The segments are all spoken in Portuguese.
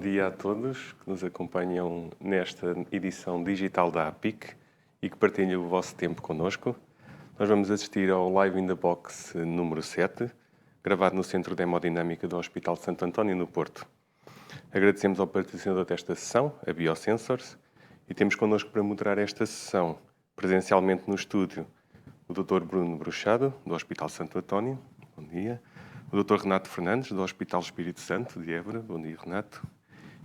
dia a todos que nos acompanham nesta edição digital da APIC e que partilham o vosso tempo connosco. Nós vamos assistir ao Live in the Box número 7, gravado no Centro de Hemodinâmica do Hospital Santo António, no Porto. Agradecemos ao patrocinador desta sessão, a Biosensors, e temos connosco para moderar esta sessão, presencialmente no estúdio, o Dr. Bruno Bruxado, do Hospital Santo António. Bom dia. O Dr. Renato Fernandes, do Hospital Espírito Santo, de Évora. Bom dia, Renato.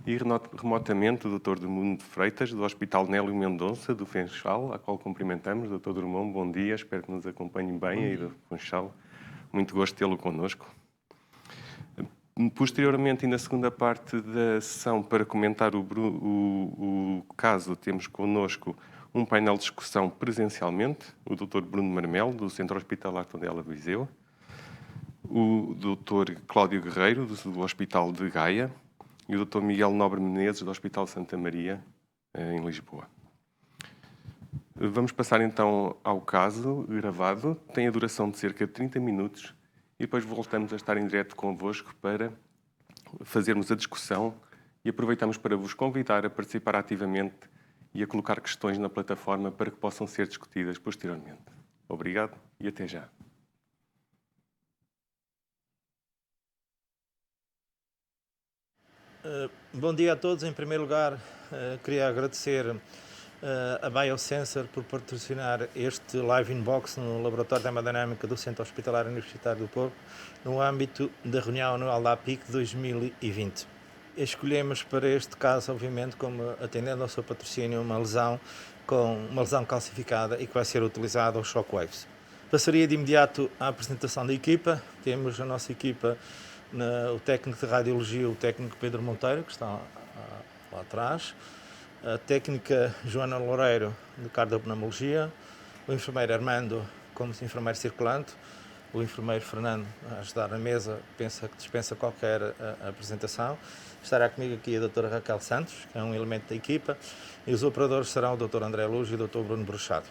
E remotamente o Dr. Drummond Freitas, do Hospital Nélio Mendonça, do Funchal, a qual cumprimentamos. Dr. Drummond, bom dia. Espero que nos acompanhem bem aí do Funchal. Muito gosto de tê-lo connosco. Posteriormente, e na segunda parte da sessão, para comentar o caso, temos connosco um painel de discussão presencialmente, o Dr. Bruno Marmelo, do Centro Hospitalar Tondela Viseu, o Dr. Cláudio Guerreiro, do Hospital de Gaia, e o Dr. Miguel Nobre Menezes, do Hospital Santa Maria, em Lisboa. Vamos passar então ao caso gravado. Tem a duração de cerca de 30 minutos e depois voltamos a estar em direto convosco para fazermos a discussão e aproveitamos para vos convidar a participar ativamente e a colocar questões na plataforma para que possam ser discutidas posteriormente. Obrigado e até já. Bom dia a todos. Em primeiro lugar, queria agradecer a Biosensor por patrocinar este Live in Box no Laboratório de Hemodinâmica do Centro Hospitalar Universitário do Porto, no âmbito da reunião anual da APIC 2020. Escolhemos para este caso, obviamente, como atendendo ao seu patrocínio, uma lesão calcificada e que vai ser utilizada aos shockwaves. Passaria de imediato à apresentação da equipa. Temos a nossa equipa, o técnico de radiologia, o técnico Pedro Monteiro, que está lá atrás, a técnica Joana Loureiro, de cardiopneumologia, o enfermeiro Armando, como enfermeiro circulante, o enfermeiro Fernando, a ajudar na mesa, que dispensa qualquer apresentação. Estará comigo aqui a doutora Raquel Santos, que é um elemento da equipa, e os operadores serão o Dr. André Luz e o Dr. Bruno Bruxado.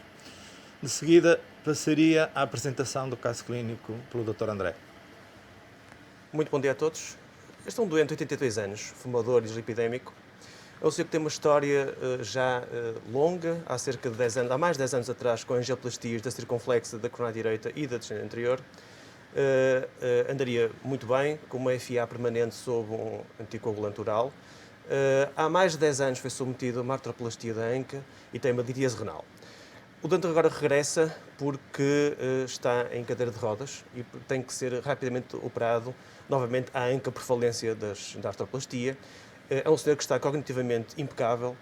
De seguida, passaria à apresentação do caso clínico pelo Dr. André. Muito bom dia a todos. Este é um doente de 82 anos, fumador e dislipidémico. É um senhor que tem uma história já longa, há mais de 10 anos atrás, com angioplastias da circunflexa da coronária direita e da descendente anterior. Andaria muito bem, com uma FA permanente sob um anticoagulante oral. Há mais de 10 anos foi submetido a uma artroplastia da anca e tem uma diríase renal. O doente agora regressa porque está em cadeira de rodas e tem que ser rapidamente operado novamente à anca por falência da artroplastia. É um senhor que está cognitivamente impecável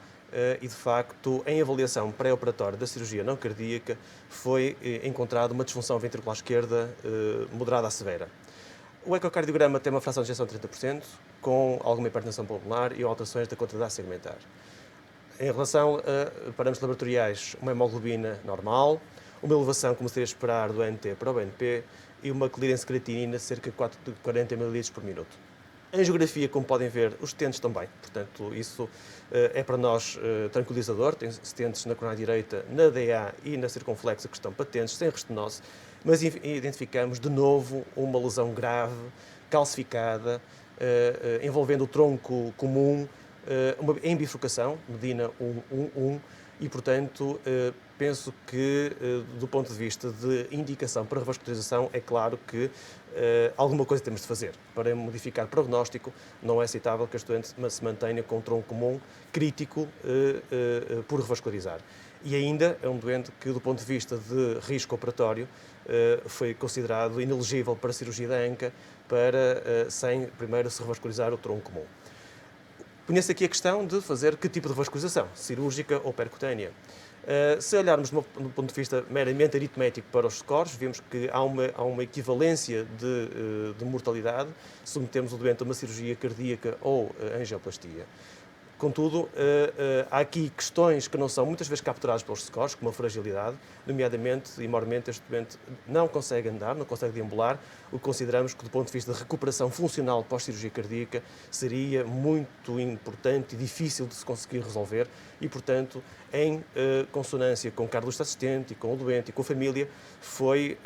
e, de facto, em avaliação pré-operatória da cirurgia não cardíaca, foi encontrada uma disfunção ventricular esquerda moderada a severa. O ecocardiograma tem uma fração de ejeção de 30%, com alguma hipertensão pulmonar e alterações da contratividade segmentar. Em relação a parâmetros laboratoriais, uma hemoglobina normal, uma elevação, como seria esperar, do NT para o BNP e uma clearance creatinina de cerca de 40 ml por minuto. Em geografia, como podem ver, os stents estão bem, portanto, isso é para nós tranquilizador. Tem stents na coronária direita, na DA e na circunflexa que estão patentes, sem restenose, mas identificamos de novo uma lesão grave, calcificada, envolvendo o tronco comum, em bifurcação, medina 1, e, portanto, penso que, do ponto de vista de indicação para revascularização, é claro que alguma coisa temos de fazer. Para modificar o prognóstico, não é aceitável que este doente se mantenha com um tronco comum crítico por revascularizar. E ainda é um doente que, do ponto de vista de risco operatório, foi considerado inelegível para a cirurgia da anca, sem primeiro se revascularizar o tronco comum. Conheço aqui a questão de fazer que tipo de revascularização, cirúrgica ou percutânea. Se olharmos do ponto de vista meramente aritmético para os scores, vemos que há uma equivalência de mortalidade se submetemos o doente a uma cirurgia cardíaca ou angioplastia. Contudo, há aqui questões que não são muitas vezes capturadas pelos scores, como a fragilidade, nomeadamente e maiormente este doente não consegue andar, não consegue deambular, o que consideramos que do ponto de vista de recuperação funcional pós-cirurgia cardíaca seria muito importante e difícil de se conseguir resolver e, portanto, em consonância com o cardiologista assistente e com o doente e com a família, foi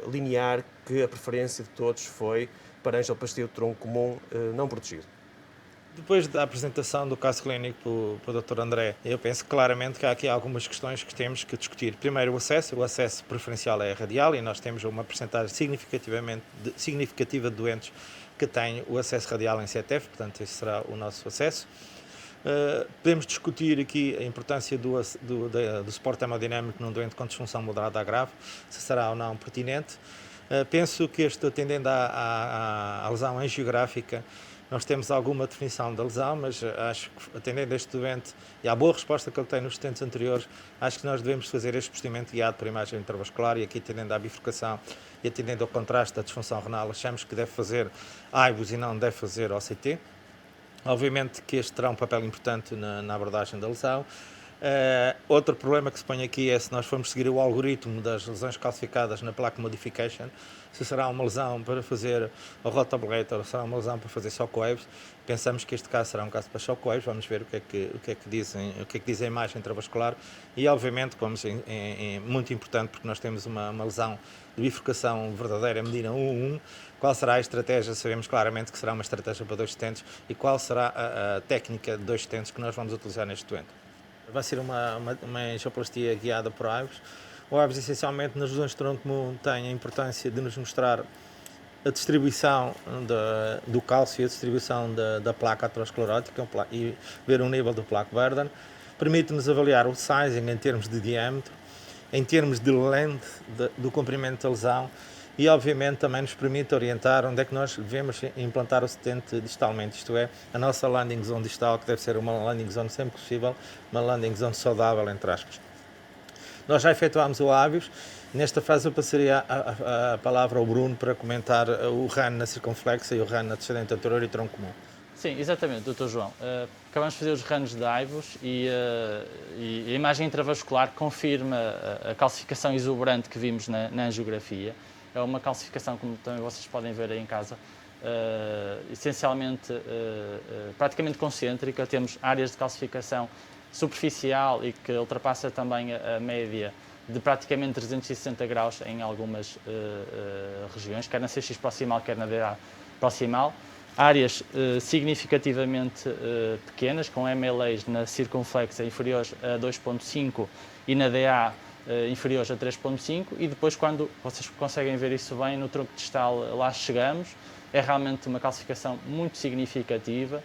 linear que a preferência de todos foi para a angioplastia do tronco comum não protegido. Depois da apresentação do caso clínico para o Dr. André, eu penso claramente que há aqui algumas questões que temos que discutir. Primeiro, o acesso preferencial é radial e nós temos uma percentagem significativa de doentes que têm o acesso radial em CTF, portanto, esse será o nosso acesso. Podemos discutir aqui a importância do suporte hemodinâmico num doente com disfunção moderada a grave, se será ou não pertinente. Penso que atendendo à lesão angiográfica, nós temos alguma definição da lesão, mas acho que atendendo a este doente e à boa resposta que ele tem nos estentes anteriores, acho que nós devemos fazer este procedimento guiado por imagem intravascular e aqui atendendo à bifurcação e atendendo ao contraste da disfunção renal, achamos que deve fazer AIBOS e não deve fazer OCT. Obviamente que este terá um papel importante na abordagem da lesão. Outro problema que se põe aqui é se nós formos seguir o algoritmo das lesões calcificadas na plaque modification, se será uma lesão para fazer a rotablator ou será uma lesão para fazer shockwaves. Pensamos que este caso será um caso para shockwaves, vamos ver o que é que diz a imagem intravascular e obviamente, como é muito importante porque nós temos uma lesão de bifurcação verdadeira, medida 1-1, qual será a estratégia? Sabemos claramente que será uma estratégia para 2 stents e qual será a técnica de 2 stents que nós vamos utilizar neste doente. Vai ser uma angioplastia guiada por AIBOS. O AIBOS, essencialmente, nas lesões de tronco comum, tem a importância de nos mostrar a distribuição do cálcio e a distribuição da placa aterosclerótica e ver o nível do plaque burden. Permite-nos avaliar o sizing em termos de diâmetro, em termos de length do comprimento da lesão e, obviamente, também nos permite orientar onde é que nós devemos implantar o stent distalmente, isto é, a nossa landing zone distal, que deve ser uma landing zone sempre possível, uma landing zone saudável, entre aspas. Nós já efetuámos o AIBOS. Nesta fase eu passaria a palavra ao Bruno para comentar o RAN na circunflexa e o RAN na descendente anterior e tronco comum. Sim, exatamente, Dr. João. Acabamos de fazer os runs de AIBOS e a imagem intravascular confirma a calcificação exuberante que vimos na angiografia. É uma calcificação, como também vocês podem ver aí em casa, essencialmente praticamente concêntrica. Temos áreas de calcificação superficial e que ultrapassa também a média de praticamente 360 graus em algumas regiões, quer na CX proximal, quer na DA proximal. Áreas significativamente pequenas, com MLAs na circunflexa inferiores a 2.5 e na DA inferiores a 3.5, e depois, quando vocês conseguem ver isso bem, no tronco distal lá chegamos, é realmente uma calcificação muito significativa,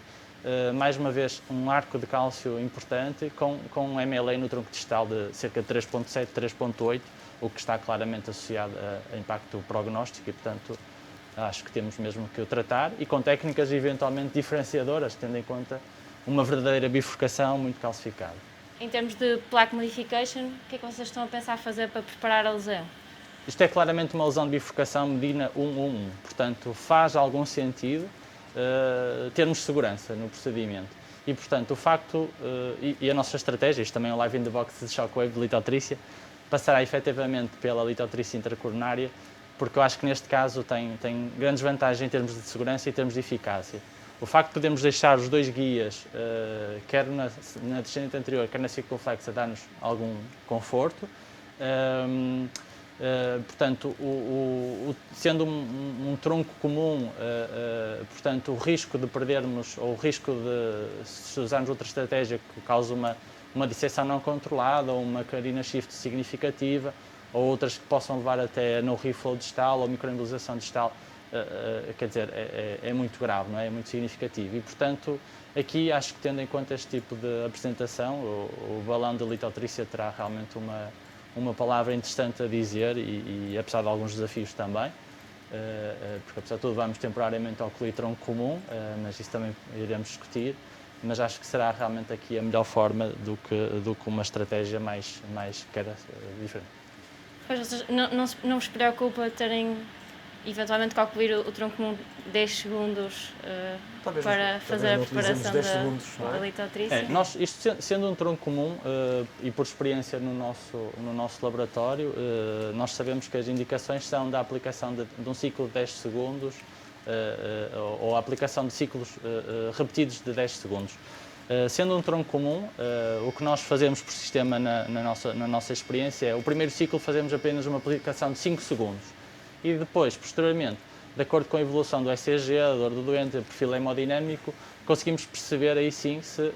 mais uma vez um arco de cálcio importante, com um MLA no tronco distal de cerca de 3.7, 3.8, o que está claramente associado a impacto prognóstico e, portanto, acho que temos mesmo que o tratar e com técnicas eventualmente diferenciadoras, tendo em conta uma verdadeira bifurcação muito calcificada. Em termos de plaque modification, o que é que vocês estão a pensar fazer para preparar a lesão? Isto é claramente uma lesão de bifurcação medina 1-1-1, portanto faz algum sentido termos segurança no procedimento. E, portanto, o facto e a nossa estratégia, isto também é um live in the box de shockwave de litotrícia, passará efetivamente pela litotrícia intracoronária, porque eu acho que neste caso tem grandes vantagens em termos de segurança e em termos de eficácia. O facto de podermos deixar os 2 guias, quer na descendente anterior, quer na circunflexa, dá-nos algum conforto. Portanto, sendo um tronco comum, portanto, o risco de perdermos, ou o risco de, se usarmos outra estratégia que cause uma disseção não controlada, ou uma carina shift significativa, ou outras que possam levar até no reflow distal ou microembolização distal, quer dizer, é muito grave, não é? É muito significativo. E, portanto, aqui acho que, tendo em conta este tipo de apresentação, o balão de litotrícia terá realmente uma palavra interessante a dizer e apesar de alguns desafios também, porque apesar de tudo vamos temporariamente ao colitronco comum, mas isso também iremos discutir, mas acho que será realmente aqui a melhor forma do que uma estratégia mais diferente. Pois, vocês não vos preocupa terem eventualmente concluir o tronco comum 10 segundos para fazer a preparação da litotrícia? Nós, isto sendo um tronco comum e por experiência no nosso laboratório, nós sabemos que as indicações são da aplicação de um ciclo de 10 segundos ou a aplicação de ciclos repetidos de 10 segundos. Sendo um tronco comum, o que nós fazemos por sistema na nossa experiência é o primeiro ciclo fazemos apenas uma aplicação de 5 segundos e depois, posteriormente, de acordo com a evolução do ECG, a dor do doente, o perfil hemodinâmico, conseguimos perceber aí sim se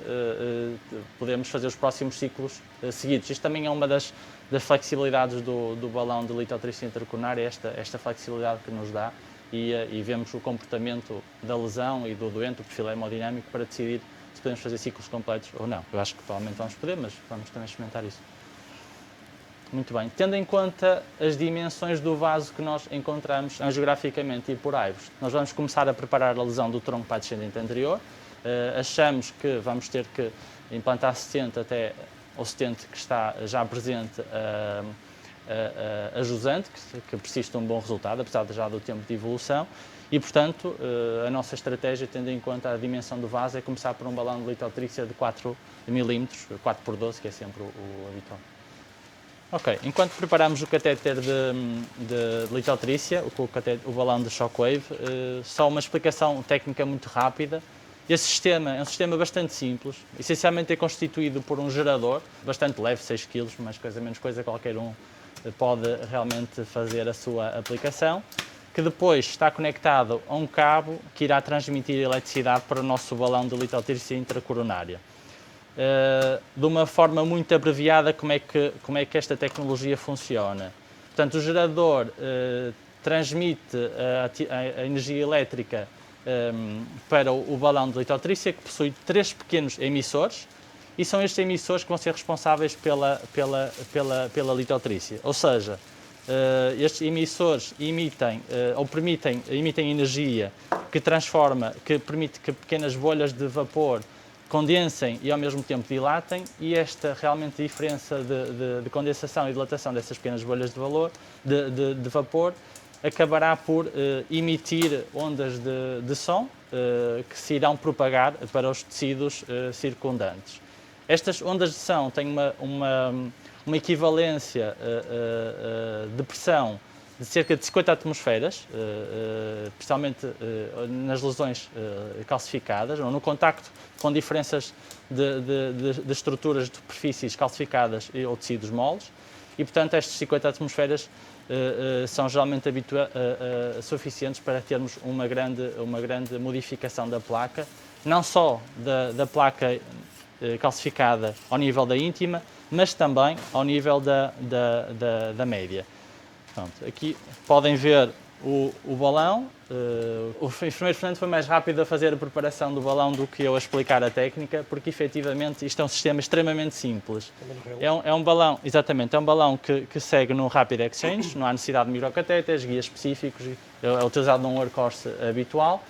podemos fazer os próximos ciclos seguidos. Isto também é uma das flexibilidades do balão de litotrícia intracoronária, esta flexibilidade que nos dá, e vemos o comportamento da lesão e do doente, o perfil hemodinâmico, para decidir se podemos fazer ciclos completos ou não. Eu acho que provavelmente vamos poder, mas vamos também experimentar isso. Muito bem. Tendo em conta as dimensões do vaso que nós encontramos angiograficamente e por AIVOS, nós vamos começar a preparar a lesão do tronco para a descendente anterior. Achamos que vamos ter que implantar stent até ao stent que está já presente a jusante, que persiste um bom resultado, apesar já do tempo de evolução. E, portanto, a nossa estratégia, tendo em conta a dimensão do vaso, é começar por um balão de litotrícia de 4 mm, 4x12, que é sempre o habitual. Ok, enquanto preparamos o catéter de litotrícia, o balão de shockwave, só uma explicação técnica muito rápida. Este sistema é um sistema bastante simples, essencialmente é constituído por um gerador, bastante leve, 6 kg, mais coisa menos coisa, qualquer um pode realmente fazer a sua aplicação, que depois está conectado a um cabo que irá transmitir eletricidade para o nosso balão de litotrícia intracoronária. De uma forma muito abreviada, como é que esta tecnologia funciona. Portanto, o gerador transmite a energia elétrica para o balão de litotrícia, que possui 3 pequenos emissores, e são estes emissores que vão ser responsáveis pela litotrícia. Ou seja, estes emissores emitem energia que permite que pequenas bolhas de vapor condensem e ao mesmo tempo dilatem, e esta realmente diferença de condensação e dilatação dessas pequenas bolhas de vapor acabará por emitir ondas de som que se irão propagar para os tecidos circundantes. Estas ondas de som têm uma equivalência de pressão de cerca de 50 atmosferas, especialmente nas lesões calcificadas, ou no contacto com diferenças de estruturas de superfícies calcificadas ou tecidos moles, e portanto estas 50 atmosferas são geralmente suficientes para termos uma grande modificação da placa, não só da placa calcificada ao nível da íntima, mas também ao nível da média. Pronto, aqui podem ver o balão. O enfermeiro Fernando foi mais rápido a fazer a preparação do balão do que eu a explicar a técnica, porque efetivamente isto é um sistema extremamente simples. É um balão, exatamente, é um balão que segue no Rapid Exchange, não há necessidade de microcatéteres, guias específicos, é utilizado num workhorse habitual.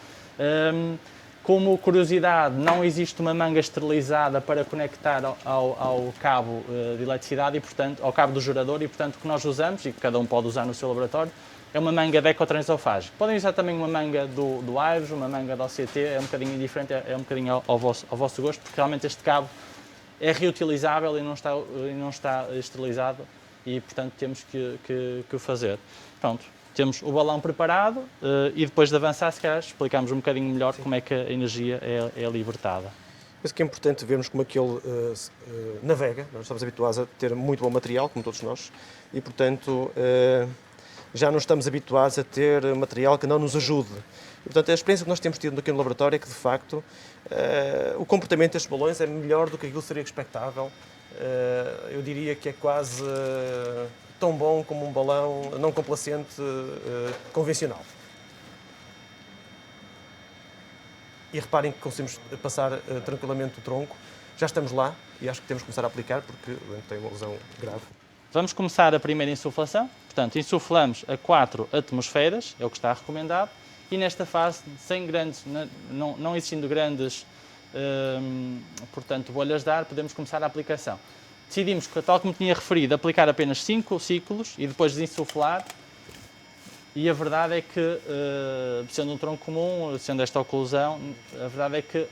Como curiosidade, não existe uma manga esterilizada para conectar ao cabo de eletricidade, e, portanto, ao cabo do gerador, e portanto o que nós usamos, e que cada um pode usar no seu laboratório, é uma manga de ecotransesofágico. Podem usar também uma manga do AIVOS, uma manga da OCT, é um bocadinho indiferente, é um bocadinho ao vosso gosto, porque realmente este cabo é reutilizável e não está esterilizado, e portanto temos que o fazer. Pronto. Temos o balão preparado e depois de avançar, se calhar, explicamos um bocadinho melhor como é que a energia é libertada. Penso que é importante vermos como é que ele navega. Nós estamos habituados a ter muito bom material, como todos nós, e, portanto, já não estamos habituados a ter material que não nos ajude. E, portanto, a experiência que nós temos tido aqui no laboratório é que, de facto, o comportamento destes balões é melhor do que aquilo que seria expectável. Eu diria que é quase tão bom como um balão não complacente convencional. E reparem que conseguimos passar tranquilamente o tronco. Já estamos lá e acho que temos que começar a aplicar porque tem uma lesão grave. Vamos começar a primeira insuflação. Portanto, insuflamos a 4 atmosferas, é o que está recomendado, e nesta fase, sem grandes, não existindo grandes portanto, bolhas de ar, podemos começar a aplicação. Decidimos, tal como tinha referido, aplicar apenas 5 ciclos e depois desinsuflar. E a verdade é que, sendo um tronco comum, sendo esta oclusão, a verdade é que,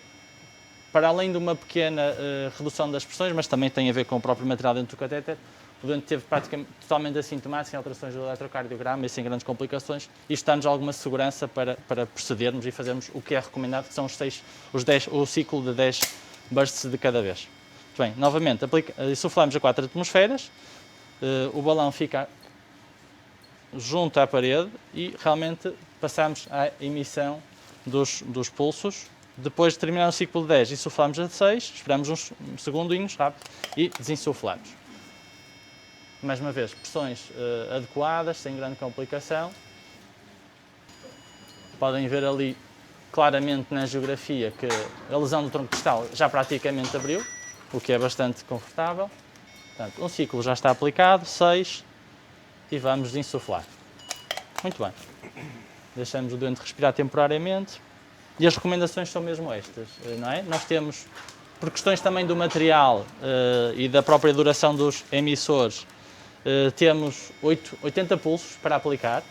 para além de uma pequena redução das pressões, mas também tem a ver com o próprio material dentro do catéter, o doente teve praticamente totalmente assintomático, sem alterações do eletrocardiograma e sem grandes complicações. Isto dá-nos alguma segurança para procedermos e fazermos o que é recomendado, que são o ciclo de 10 bursts de cada vez. Bem, novamente, insuflamos a 4 atmosferas, o balão fica junto à parede e realmente passamos à emissão dos pulsos. Depois de terminar o ciclo de 10, insuflamos a 6, esperamos uns segundinhos rápido e desinsuflamos. Mais uma vez, pressões adequadas, sem grande complicação. Podem ver ali claramente na geografia que a lesão do tronco distal já praticamente abriu, o que é bastante confortável. Portanto, um ciclo já está aplicado, 6, e vamos desinsuflar. Muito bem. Deixamos o doente respirar temporariamente. E as recomendações são mesmo estas, não é? Nós temos, por questões também do material e da própria duração dos emissores, temos 80 pulsos para aplicar,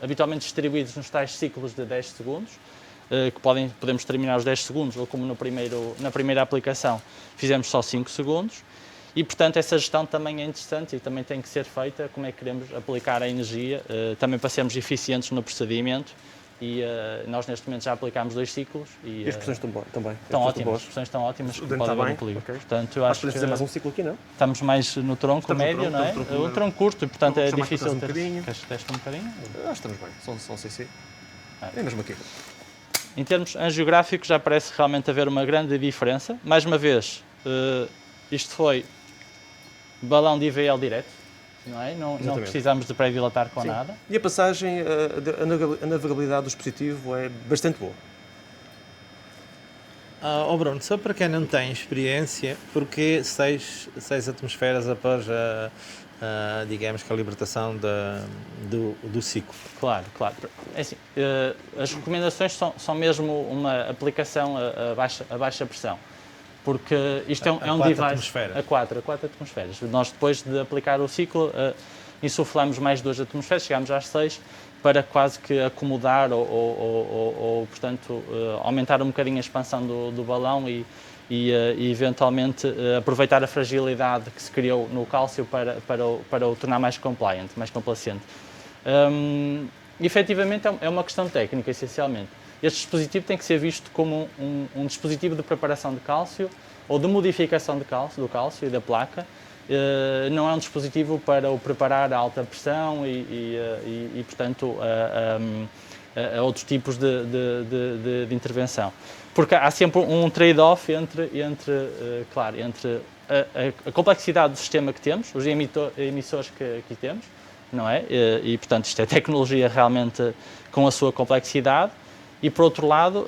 habitualmente distribuídos nos tais ciclos de 10 segundos, que podemos terminar os 10 segundos, ou como na primeira aplicação fizemos só 5 segundos. E, portanto, essa gestão também é interessante e também tem que ser feita, como é que queremos aplicar a energia, também para sermos eficientes no procedimento. E nós neste momento já aplicámos 2 ciclos. E as pressões também? Estão ótimas, as pressões estão ótimas. O dente está bem? Okay. Portanto, eu acho podemos fazer mais um ciclo aqui, não? Estamos mais no tronco médio, não é? O tronco curto, e portanto é difícil ter... Queres teste um bocadinho? Acho que estamos bem, são CC. É mesmo aqui. Em termos angiográficos já parece realmente haver uma grande diferença. Mais uma vez, isto foi balão de IVL direto. Não é? Não precisamos de pré-dilatar com nada. E a passagem, a navegabilidade do dispositivo é bastante boa. Bruno, só para quem não tem experiência, porquê 6 atmosferas após digamos que a libertação do ciclo? Claro. É assim, as recomendações são mesmo uma aplicação a baixa pressão. Porque isto é um device atmosferas. A 4 atmosferas. Nós, depois de aplicar o ciclo, insuflamos mais 2 atmosferas, chegamos às 6, para quase que acomodar ou portanto, aumentar um bocadinho a expansão do balão e eventualmente aproveitar a fragilidade que se criou no cálcio para o tornar mais compliant, mais complacente. Efetivamente é uma questão técnica, essencialmente. Este dispositivo tem que ser visto como um dispositivo de preparação de cálcio ou de modificação do cálcio e da placa. Não é um dispositivo para o preparar a alta pressão e portanto, a outros tipos de intervenção. Porque há sempre um trade-off entre a complexidade do sistema que temos, os emissores que aqui temos, não é? E portanto, isto é tecnologia realmente com a sua complexidade. E, por outro lado,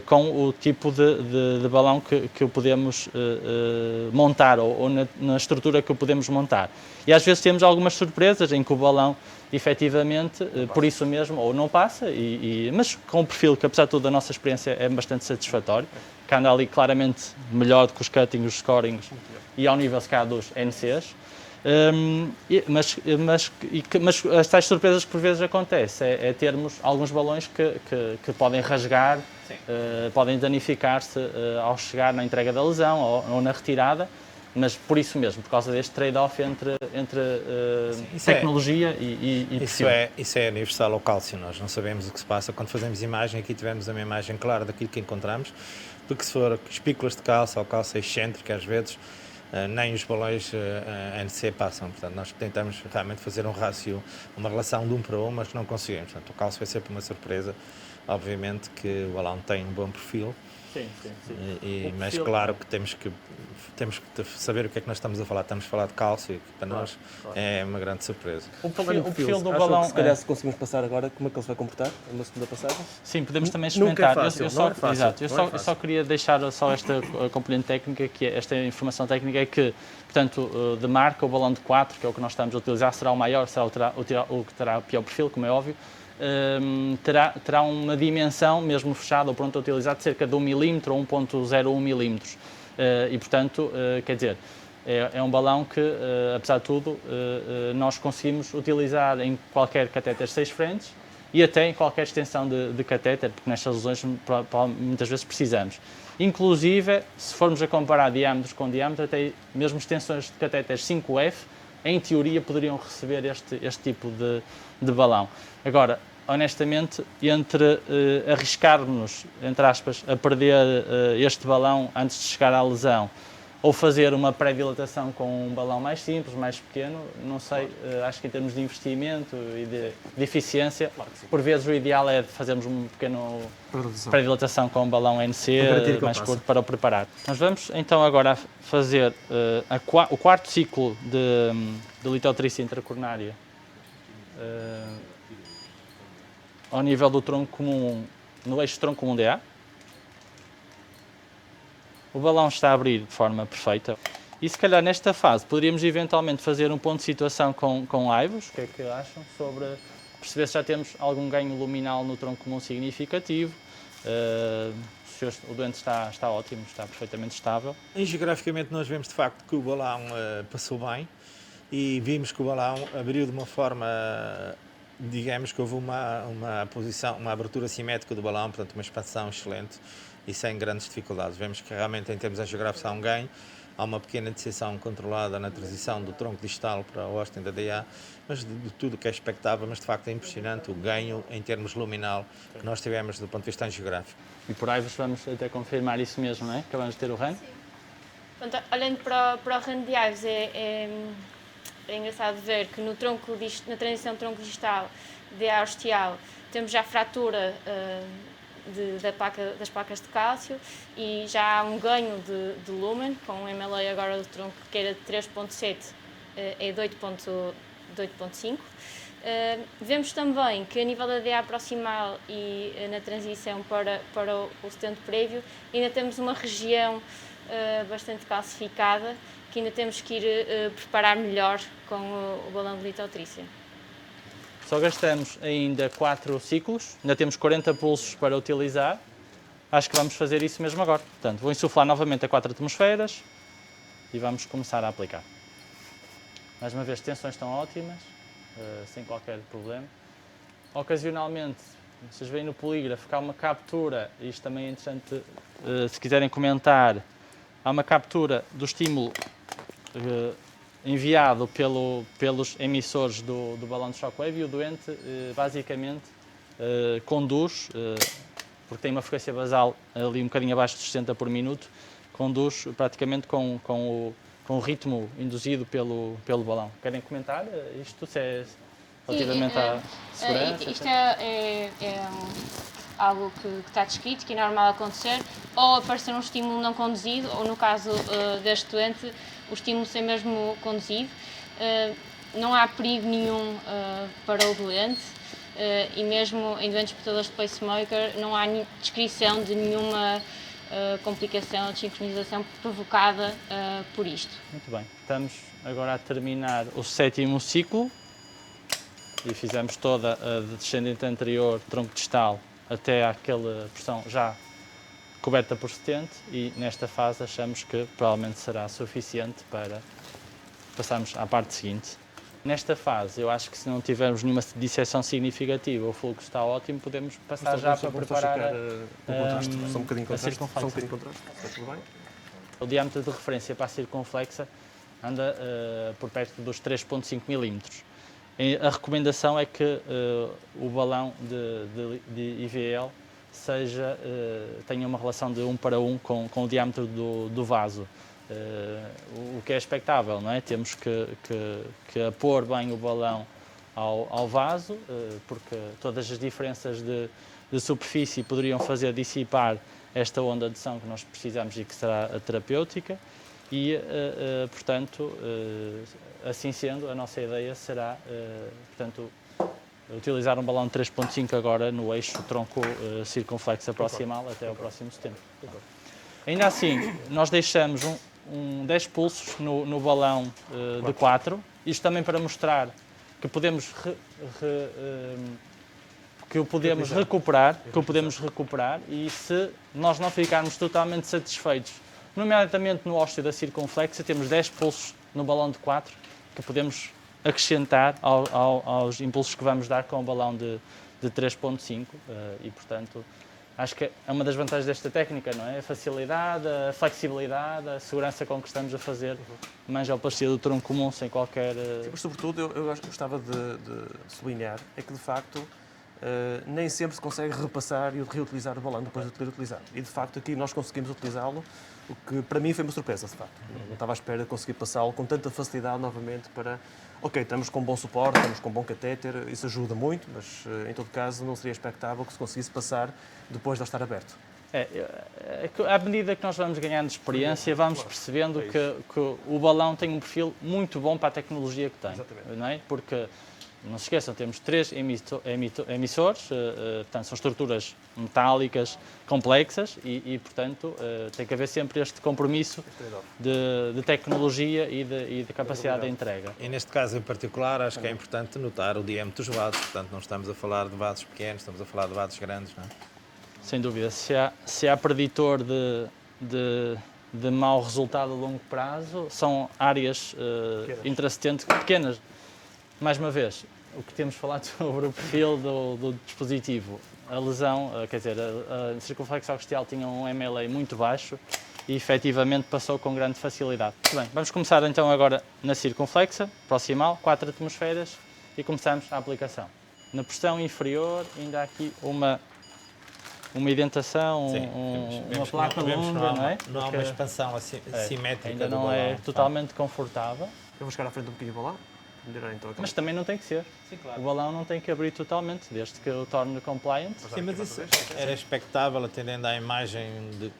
com o tipo de balão que podemos montar ou na estrutura que podemos montar. E às vezes temos algumas surpresas em que o balão, efetivamente, por isso mesmo, ou não passa, mas com um perfil que, apesar de tudo, a nossa experiência é bastante satisfatório, que anda ali claramente melhor do que os cuttings, os scorings e ao nível, se calhar, dos NCs. Mas as tais surpresas que por vezes acontecem é termos alguns balões que podem rasgar, podem danificar-se ao chegar na entrega da lesão ou na retirada, mas por isso mesmo, por causa deste trade-off entre tecnologia e isso é universal ao cálcio. Nós não sabemos o que se passa quando fazemos imagem. Aqui tivemos uma imagem clara daquilo que encontramos, porque se for espículas de cálcio ou cálcio excêntrico, às vezes nem os balões NC passam. Portanto, nós tentamos realmente fazer um rácio, uma relação de 1 para 1, mas não conseguimos. Portanto, o cálcio é sempre uma surpresa. Obviamente que o balão tem um bom perfil. Sim. Mas claro que temos que saber o que é que nós estamos a falar. Estamos a falar de cálcio, que para nós é uma grande surpresa. O perfil do balão... Se calhar se conseguimos passar agora, como é que ele se vai comportar? Uma segunda passagem? Sim, podemos também experimentar. Nunca é fácil, Eu só queria deixar só esta componente técnica, que é esta informação técnica, é que, portanto, de marca, o balão de 4, que é o que nós estamos a utilizar, será o maior, será o que terá o pior perfil, como é óbvio. Terá uma dimensão, mesmo fechada ou pronto a utilizar, de cerca de 1 milímetro ou 1.01 milímetros. E, portanto, quer dizer, é um balão que, apesar de tudo, nós conseguimos utilizar em qualquer catéter 6 frentes e até em qualquer extensão de catéter, porque nestas lesões muitas vezes precisamos. Inclusive, se formos a comparar diâmetros com diâmetro, até mesmo extensões de catéter 5F, em teoria, poderiam receber este tipo de balão. Agora, honestamente, entre arriscar-nos, entre aspas, a perder este balão antes de chegar à lesão ou fazer uma pré-dilatação com um balão mais simples, mais pequeno, não sei, acho que em termos de investimento e de eficiência, por vezes o ideal é fazermos um pequeno pré-dilatação com um balão NC mais curto para o preparar. Nós vamos então agora fazer o quarto ciclo de litotrícia intracoronária ao nível do tronco comum, no eixo tronco comum DA. O balão está a abrir de forma perfeita. E se calhar nesta fase poderíamos eventualmente fazer um ponto de situação com AIVOS. O que é que acham? Sobre perceber se já temos algum ganho luminal no tronco comum significativo. Se o doente está ótimo, está perfeitamente estável. Geograficamente nós vemos de facto que o balão passou bem e vimos que o balão abriu de uma forma, digamos que houve uma posição, uma abertura simétrica do balão, portanto uma expansão excelente e sem grandes dificuldades. Vemos que realmente em termos angiográficos há um ganho, há uma pequena decisão controlada na transição do tronco distal para o hósting da DA, mas de tudo que é expectável, mas de facto é impressionante o ganho em termos luminal que nós tivemos do ponto de vista angiográfico. E por aí vamos até confirmar isso mesmo, não é? Acabamos de ter o RAN. Portanto, olhando para o RAN de AIVOS, é engraçado ver que na transição tronco distal DA ostial temos já fratura das placas de cálcio e já há um ganho de lumen, com um MLA agora do tronco que era de 3.7 é de 8.5. Vemos também que a nível da DA proximal e na transição para o stento prévio ainda temos uma região bastante calcificada que ainda temos que ir preparar melhor com o balão de litotrícia. Só gastamos ainda 4 ciclos, ainda temos 40 pulsos para utilizar. Acho que vamos fazer isso mesmo agora. Portanto, vou insuflar novamente a 4 atmosferas e vamos começar a aplicar. Mais uma vez, as tensões estão ótimas, sem qualquer problema. Ocasionalmente, vocês veem no polígrafo que há uma captura, e isto também é interessante, se quiserem comentar, há uma captura do estímulo enviado pelos emissores do balão de shockwave e o doente basicamente conduz, porque tem uma frequência basal ali um bocadinho abaixo de 60 por minuto, conduz praticamente com o ritmo induzido pelo balão. Querem comentar isto? Se é relativamente à segurança? Isto é algo que está descrito, que é normal acontecer, ou aparecer um estímulo não conduzido, ou no caso deste doente, o estímulo ser mesmo conduzido. Não há perigo nenhum para o doente e mesmo em doentes portadores de pacemaker não há descrição de nenhuma complicação ou desincronização provocada por isto. Muito bem, estamos agora a terminar o 7º ciclo e fizemos toda a descendente anterior, tronco distal, até àquela porção já coberta por stent e nesta fase achamos que provavelmente será suficiente para passarmos à parte seguinte. Nesta fase, eu acho que se não tivermos nenhuma disseção significativa, o fluxo está ótimo, podemos passar já para preparar só um bocadinho contraste. Está tudo bem? O diâmetro de referência para a circunflexa anda por perto dos 3.5 mm. A recomendação é que o balão de IVL tenha uma relação de 1:1 com o diâmetro do vaso. O que é expectável, não é? Temos que apor bem o balão ao vaso, porque todas as diferenças de superfície poderiam fazer dissipar esta onda de ação que nós precisamos e que será a terapêutica e, portanto, assim sendo, a nossa ideia será, portanto, utilizar um balão de 3.5 agora no eixo tronco circunflexa proximal até ao próximo setembro. Ainda assim, nós deixamos 10 pulsos no balão de 4, isto também para mostrar que podemos recuperar e se nós não ficarmos totalmente satisfeitos, nomeadamente no ósseo da circunflexa, temos 10 pulsos no balão de 4 que podemos acrescentar aos impulsos que vamos dar com o balão de 3.5 e, portanto, acho que é uma das vantagens desta técnica, não é? A facilidade, a flexibilidade, a segurança com que estamos a fazer mangioplastia do tronco comum sem qualquer... Sim, mas sobretudo eu gostava de sublinhar é que de facto nem sempre se consegue repassar e reutilizar o balão depois de ter utilizado. E de facto aqui nós conseguimos utilizá-lo, o que para mim foi uma surpresa, de facto. Não estava à espera de conseguir passá-lo com tanta facilidade novamente para... Ok, estamos com bom suporte, estamos com bom catéter, isso ajuda muito, mas em todo caso não seria expectável que se conseguisse passar depois de ele estar aberto. À medida que nós vamos ganhando experiência, vamos percebendo que o balão tem um perfil muito bom para a tecnologia que tem. Exatamente. Não é? Porque, não se esqueçam, temos 3 emissores, portanto, são estruturas metálicas complexas e portanto, tem que haver sempre este compromisso de tecnologia e de capacidade de entrega. E neste caso em particular, acho que é importante notar o diâmetro dos vasos, portanto não estamos a falar de vasos pequenos, estamos a falar de vasos grandes, não é? Sem dúvida. Se há preditor de mau resultado a longo prazo, são áreas intracetentes pequenas. Mais uma vez, o que temos falado sobre o perfil do dispositivo, a lesão, quer dizer, a circunflexo axial tinha um MLA muito baixo e efetivamente passou com grande facilidade. Muito bem, vamos começar então agora na circunflexa proximal, 4 atmosferas e começamos a aplicação. Na porção inferior ainda há aqui uma indentação, uma placa longa, não é? Não há uma expansão simétrica ainda do não balão. é totalmente confortável, Eu vou chegar à frente um bocadinho para lá, melhorar então mas também não tem que ser. Sim, claro. O balão não tem que abrir totalmente, desde que o torne compliant. Sim, mas isso era expectável, atendendo à imagem de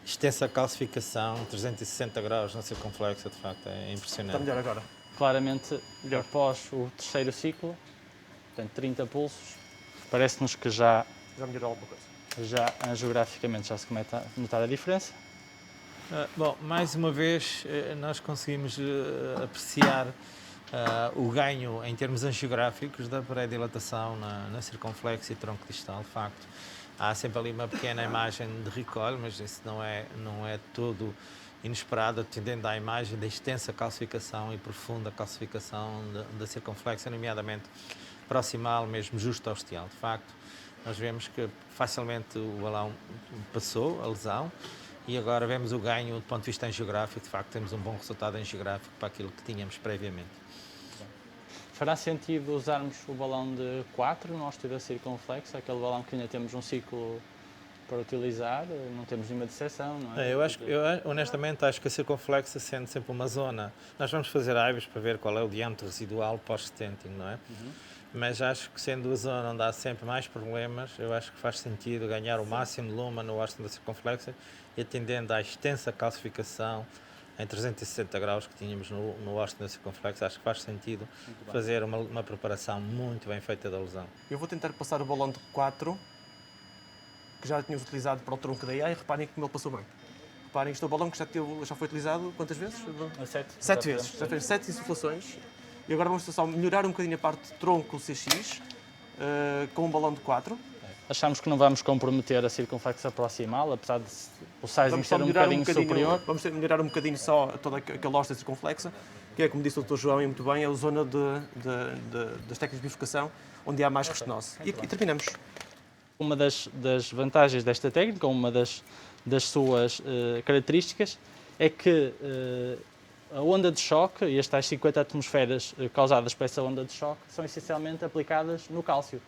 extensa calcificação, 360 graus na circunflexa, de facto, é impressionante. Está melhor agora. Claramente, após o terceiro ciclo, portanto 30 pulsos, parece-nos que já melhorou alguma coisa. angiograficamente já se começa a notar a diferença. Bom, mais uma vez nós conseguimos apreciar o ganho em termos angiográficos da pré-dilatação na circunflexa e tronco distal, de facto. Há sempre ali uma pequena imagem de recoil, mas isso não é todo inesperado, atendendo à imagem da extensa calcificação e profunda calcificação da circunflexa, nomeadamente proximal, mesmo justo ao ostial. De facto, nós vemos que facilmente o balão passou a lesão e agora vemos o ganho do ponto de vista angiográfico. De facto, temos um bom resultado angiográfico para aquilo que tínhamos previamente. Fará sentido usarmos o balão de 4 no ósteo da circunflexa, aquele balão que ainda temos um ciclo para utilizar, não temos nenhuma disseção, não é? Eu honestamente acho que a circunflexa sendo sempre uma zona. Nós vamos fazer AIVs para ver qual é o diâmetro residual pós-stenting, não é? Mas acho que sendo a zona onde há sempre mais problemas, eu acho que faz sentido ganhar o máximo de lumen no ósteo da circunflexa e atendendo à extensa calcificação em 360 graus que tínhamos no ósteo da circunflexa, acho que faz sentido fazer uma preparação muito bem feita da lesão. Eu vou tentar passar o balão de 4, que já tínhamos utilizado para o tronco da IA, e reparem como ele passou bem. Reparem, isto é o balão que já foi utilizado quantas vezes? 7 vezes. Já fez 7 insuflações. E agora vamos só melhorar um bocadinho a parte de tronco CX com um balão de 4. Achamos que não vamos comprometer a circunflexa proximal, apesar de o sizing ser um bocadinho superior. Vamos melhorar um bocadinho só toda aquela óssea circunflexa, que é, como disse o Dr. João, e muito bem, é a zona das técnicas de bifurcação, onde há mais restenose. E terminamos. Uma das vantagens desta técnica, uma das suas características, é que a onda de choque e as tais 50 atmosferas causadas por essa onda de choque são essencialmente aplicadas no cálcio,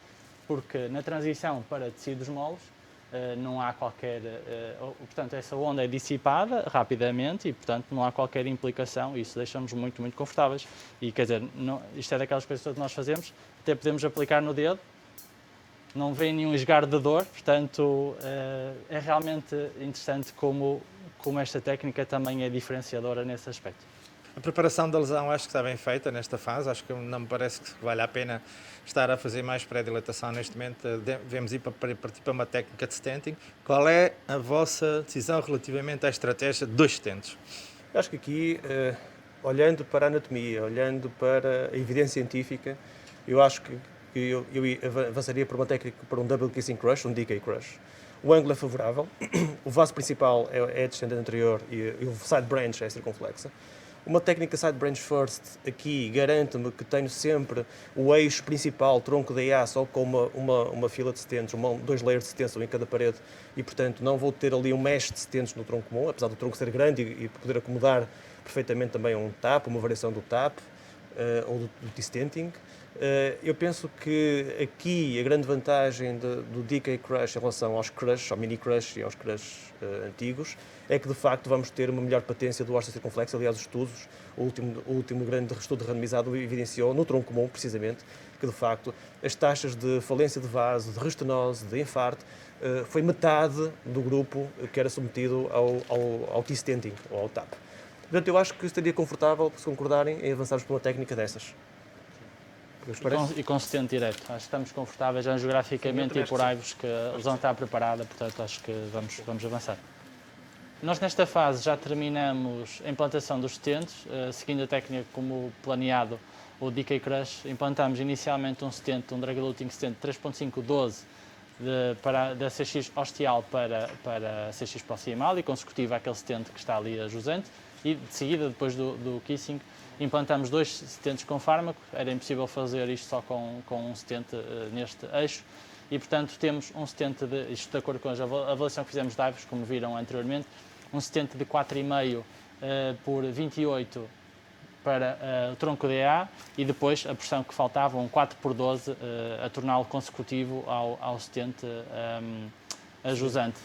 porque na transição para tecidos moles não há qualquer... portanto, essa onda é dissipada rapidamente e, portanto, não há qualquer implicação e isso deixa-nos muito, muito confortáveis. E, quer dizer, isto é daquelas coisas que nós fazemos, até podemos aplicar no dedo, não vem nenhum esgar de dor, portanto, é realmente interessante como esta técnica também é diferenciadora nesse aspecto. A preparação da lesão acho que está bem feita nesta fase, acho que não me parece que vale a pena estar a fazer mais pré-dilatação neste momento, devemos ir partir para uma técnica de stenting. Qual é a vossa decisão relativamente à estratégia de 2 stents? Eu acho que aqui, olhando para a anatomia, olhando para a evidência científica, eu acho que eu avançaria para uma técnica, para um double kissing crush, um DK crush. O ângulo é favorável, o vaso principal é a descendente anterior e o side branch é a circunflexa. Uma técnica side branch first aqui garante-me que tenho sempre o eixo principal, tronco da IA, só com uma fila de stents, 2 layers de stents em cada parede e, portanto, não vou ter ali um mesh de stents no tronco comum, apesar do tronco ser grande e poder acomodar perfeitamente também um TAP, uma variação do TAP. ou do T-stenting. Eu penso que aqui a grande vantagem do DK Crush em relação aos Crush, ao Mini Crush e aos Crush antigos, é que de facto vamos ter uma melhor patência do Orsa Circunflex. Aliás, os estudos, o último grande estudo randomizado evidenciou no tronco comum, precisamente, que de facto as taxas de falência de vaso, de restenose, de infarto, foi metade do grupo que era submetido ao T-stenting ou ao TAP. Portanto, eu acho que estaria confortável, se concordarem, em avançarmos para uma técnica dessas. E com stent direto. Acho que estamos confortáveis angiograficamente e por aivos que a lesão está preparada, portanto acho que vamos avançar. Nós nesta fase já terminamos a implantação dos stents, seguindo a técnica como planeado, o DK Crush. Implantamos inicialmente um stent, um drug-eluting stent 3.5-12 da CX ostial para CX proximal e consecutivo àquele stent que está ali a jusante. E de seguida, depois do kissing, implantamos 2 stents com fármaco. Era impossível fazer isto só com um stent neste eixo. E, portanto, temos um stent, isto de acordo com a avaliação que fizemos de aivos, como viram anteriormente, um stent de 4,5 por 28 para o tronco DA e depois a pressão que faltava, um 4 por 12, a torná-lo consecutivo ao stent ajusante.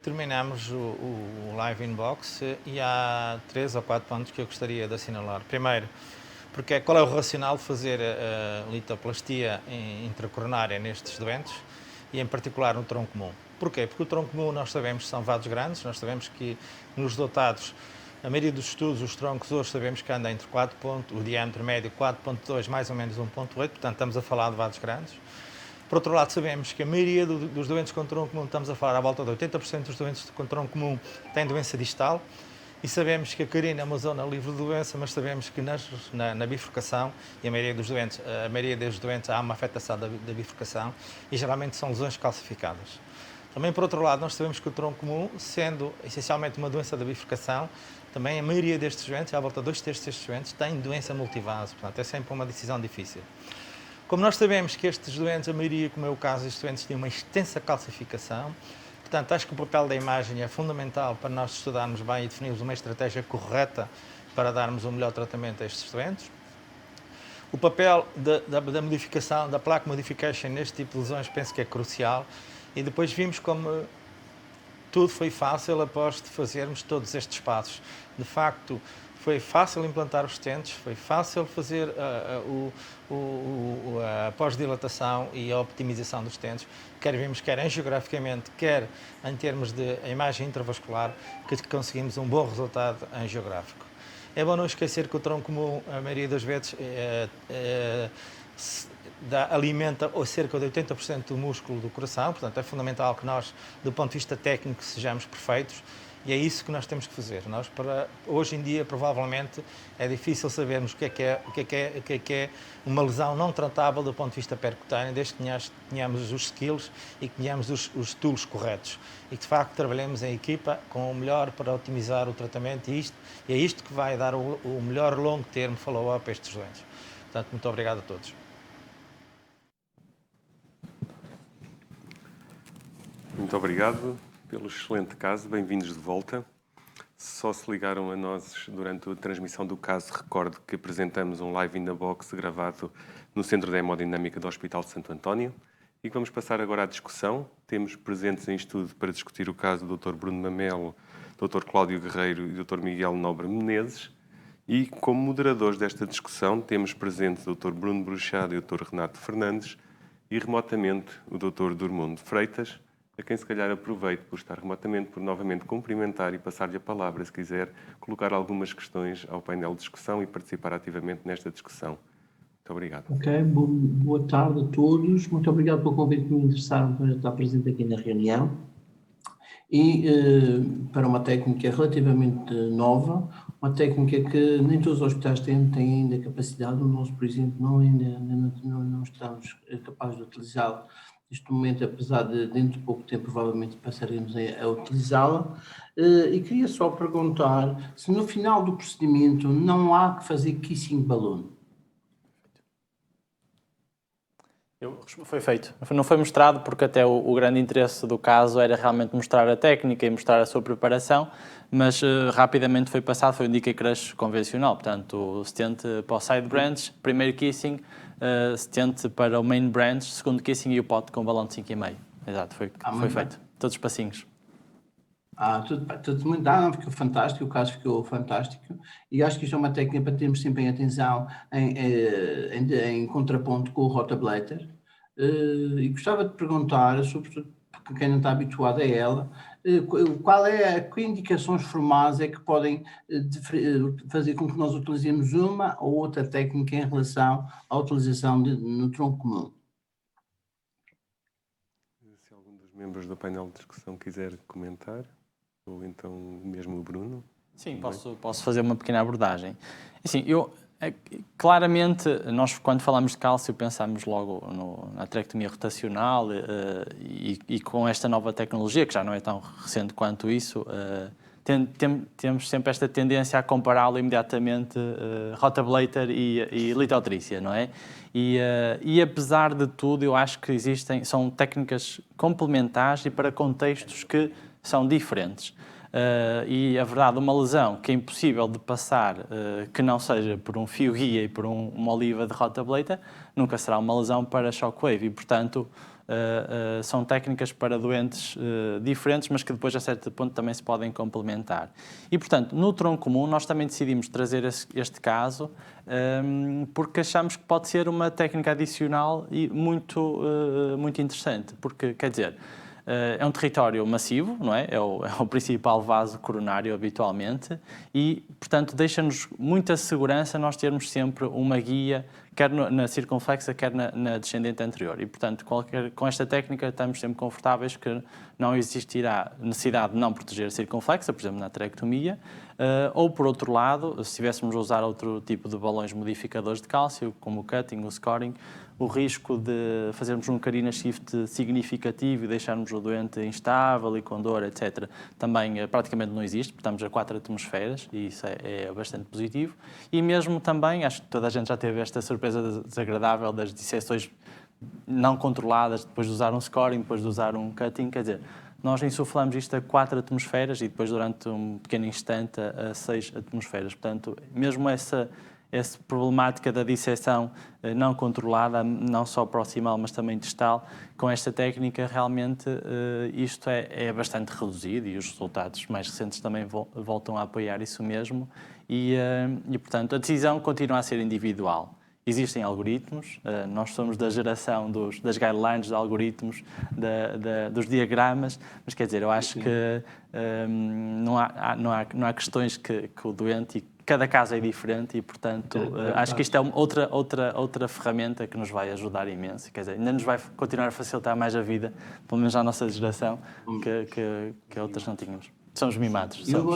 Terminamos o Live Inbox e há 3 ou 4 pontos que eu gostaria de assinalar. Primeiro, qual é o racional de fazer a litoplastia intracoronária nestes doentes e em particular no tronco comum? Porquê? Porque o tronco comum nós sabemos que são vasos grandes, nós sabemos que nos dotados, a maioria dos estudos, os troncos hoje sabemos que anda entre 4 pontos, o diâmetro médio 4.2 mais ou menos 1.8, portanto estamos a falar de vasos grandes. Por outro lado, sabemos que a maioria dos doentes com tronco comum, estamos a falar à volta de 80% dos doentes com tronco comum têm doença distal, e sabemos que a carina é uma zona livre de doença, mas sabemos que na bifurcação, e a maioria dos doentes há uma afetação da bifurcação, e geralmente são lesões calcificadas. Também, por outro lado, nós sabemos que o tronco comum, sendo essencialmente uma doença da bifurcação, também a maioria destes doentes, à volta de 2/3 destes doentes, têm doença multivase, portanto é sempre uma decisão difícil. Como nós sabemos que estes doentes, a maioria, como é o caso, estes doentes têm uma extensa calcificação, portanto, acho que o papel da imagem é fundamental para nós estudarmos bem e definirmos uma estratégia correta para darmos o melhor tratamento a estes doentes. O papel da modificação, da plaque modification neste tipo de lesões, penso que é crucial. E depois vimos como tudo foi fácil após fazermos todos estes passos. De facto, foi fácil implantar os stents, foi fácil fazer a pós-dilatação e a optimização dos stents, quer angiograficamente, quer em termos de imagem intravascular, que conseguimos um bom resultado angiográfico. É bom não esquecer que o tronco comum, a maioria das vezes, alimenta cerca de 80% do músculo do coração, portanto é fundamental que nós, do ponto de vista técnico, sejamos perfeitos. E é isso que nós temos que fazer. Hoje em dia, provavelmente, é difícil sabermos o que é uma lesão não tratável do ponto de vista percutâneo, desde que tenhamos os skills e que tenhamos os tools corretos. E que, de facto, trabalhemos em equipa com o melhor para otimizar o tratamento e é isto que vai dar o melhor longo termo follow-up a estes doentes. Portanto, muito obrigado a todos. Muito obrigado pelo excelente caso, bem-vindos de volta. Se só se ligaram a nós durante a transmissão do caso, recordo que apresentamos um Live in the Box gravado no Centro de Hemodinâmica do Hospital de Santo António e que vamos passar agora à discussão. Temos presentes em estudo para discutir o caso do Dr. Bruno Mamelo, Dr. Cláudio Guerreiro e Dr. Miguel Nobre Menezes. E como moderadores desta discussão temos presentes o Dr. Bruno Bruxado e o Dr. Renato Fernandes e remotamente o Dr. Durmundo Freitas, a quem se calhar aproveito por estar remotamente, por novamente cumprimentar e passar-lhe a palavra, se quiser colocar algumas questões ao painel de discussão e participar ativamente nesta discussão. Muito obrigado. Ok, boa tarde a todos. Muito obrigado pelo convite que me interessaram para estar presente aqui na reunião. E para uma técnica relativamente nova, uma técnica que nem todos os hospitais têm ainda capacidade, o nosso, por exemplo, não estamos capazes de utilizá-la neste momento, apesar de dentro de pouco tempo provavelmente passaremos a utilizá-la. E queria só perguntar se no final do procedimento não há que fazer kissing balloon. Foi feito. Não foi mostrado porque até o grande interesse do caso era realmente mostrar a técnica e mostrar a sua preparação, mas rapidamente foi passado, foi um DK Crush convencional, portanto, o stent para o side branch, primeiro kissing, stent para o main branch, segundo kissing e o pote com balão de 5,5. Exato, foi feito. Todos os passinhos. Tudo muito dado, ficou fantástico, o caso ficou fantástico e acho que isto é uma técnica para termos sempre em atenção em contraponto com o rotablator. E gostava de perguntar, sobretudo para quem não está habituado a ela, que indicações formais é que podem fazer com que nós utilizemos uma ou outra técnica em relação à utilização no tronco comum? Se algum dos membros do painel de discussão quiser comentar, ou então mesmo o Bruno. Sim, posso fazer uma pequena abordagem. Assim, claramente, nós quando falamos de cálcio pensamos logo na atractomia rotacional e com esta nova tecnologia, que já não é tão recente quanto isso, temos sempre esta tendência a compará-lo imediatamente rotablator e litotrícia, não é? E apesar de tudo, eu acho que são técnicas complementares e para contextos que são diferentes. E a verdade, uma lesão que é impossível de passar, que não seja por um fio guia e por uma oliva de rotablator, nunca será uma lesão para shockwave e, portanto, são técnicas para doentes diferentes, mas que depois a certo ponto também se podem complementar. E, portanto, no tronco comum nós também decidimos trazer este caso porque achamos que pode ser uma técnica adicional e muito interessante, porque, quer dizer, é um território massivo, não é? É o principal vaso coronário habitualmente e, portanto, deixa-nos muita segurança nós termos sempre uma guia, quer na circunflexa, quer na descendente anterior. E, portanto, com esta técnica estamos sempre confortáveis que não existirá necessidade de não proteger a circunflexa, por exemplo, na aterectomia, ou, por outro lado, se tivéssemos a usar outro tipo de balões modificadores de cálcio, como o cutting, o scoring, o risco de fazermos um carina shift significativo e deixarmos o doente instável e com dor, etc., também praticamente não existe, porque estamos a 4 atmosferas e isso é bastante positivo. E mesmo também, acho que toda a gente já teve esta surpresa desagradável das disseções não controladas, depois de usar um scoring, depois de usar um cutting, quer dizer, nós insuflamos isto a 4 atmosferas e depois durante um pequeno instante a 6 atmosferas. Portanto, mesmo essa problemática da disseção não controlada, não só proximal, mas também distal, com esta técnica realmente isto é bastante reduzido e os resultados mais recentes também voltam a apoiar isso mesmo e portanto, a decisão continua a ser individual. Existem algoritmos, nós somos da geração das guidelines de algoritmos, dos diagramas, mas quer dizer, eu acho que não há questões que o doente, cada caso é diferente e, portanto, acho que isto é outra ferramenta que nos vai ajudar imenso, quer dizer, ainda nos vai continuar a facilitar mais a vida, pelo menos à nossa geração, que outras não tínhamos. Somos mimados. Eu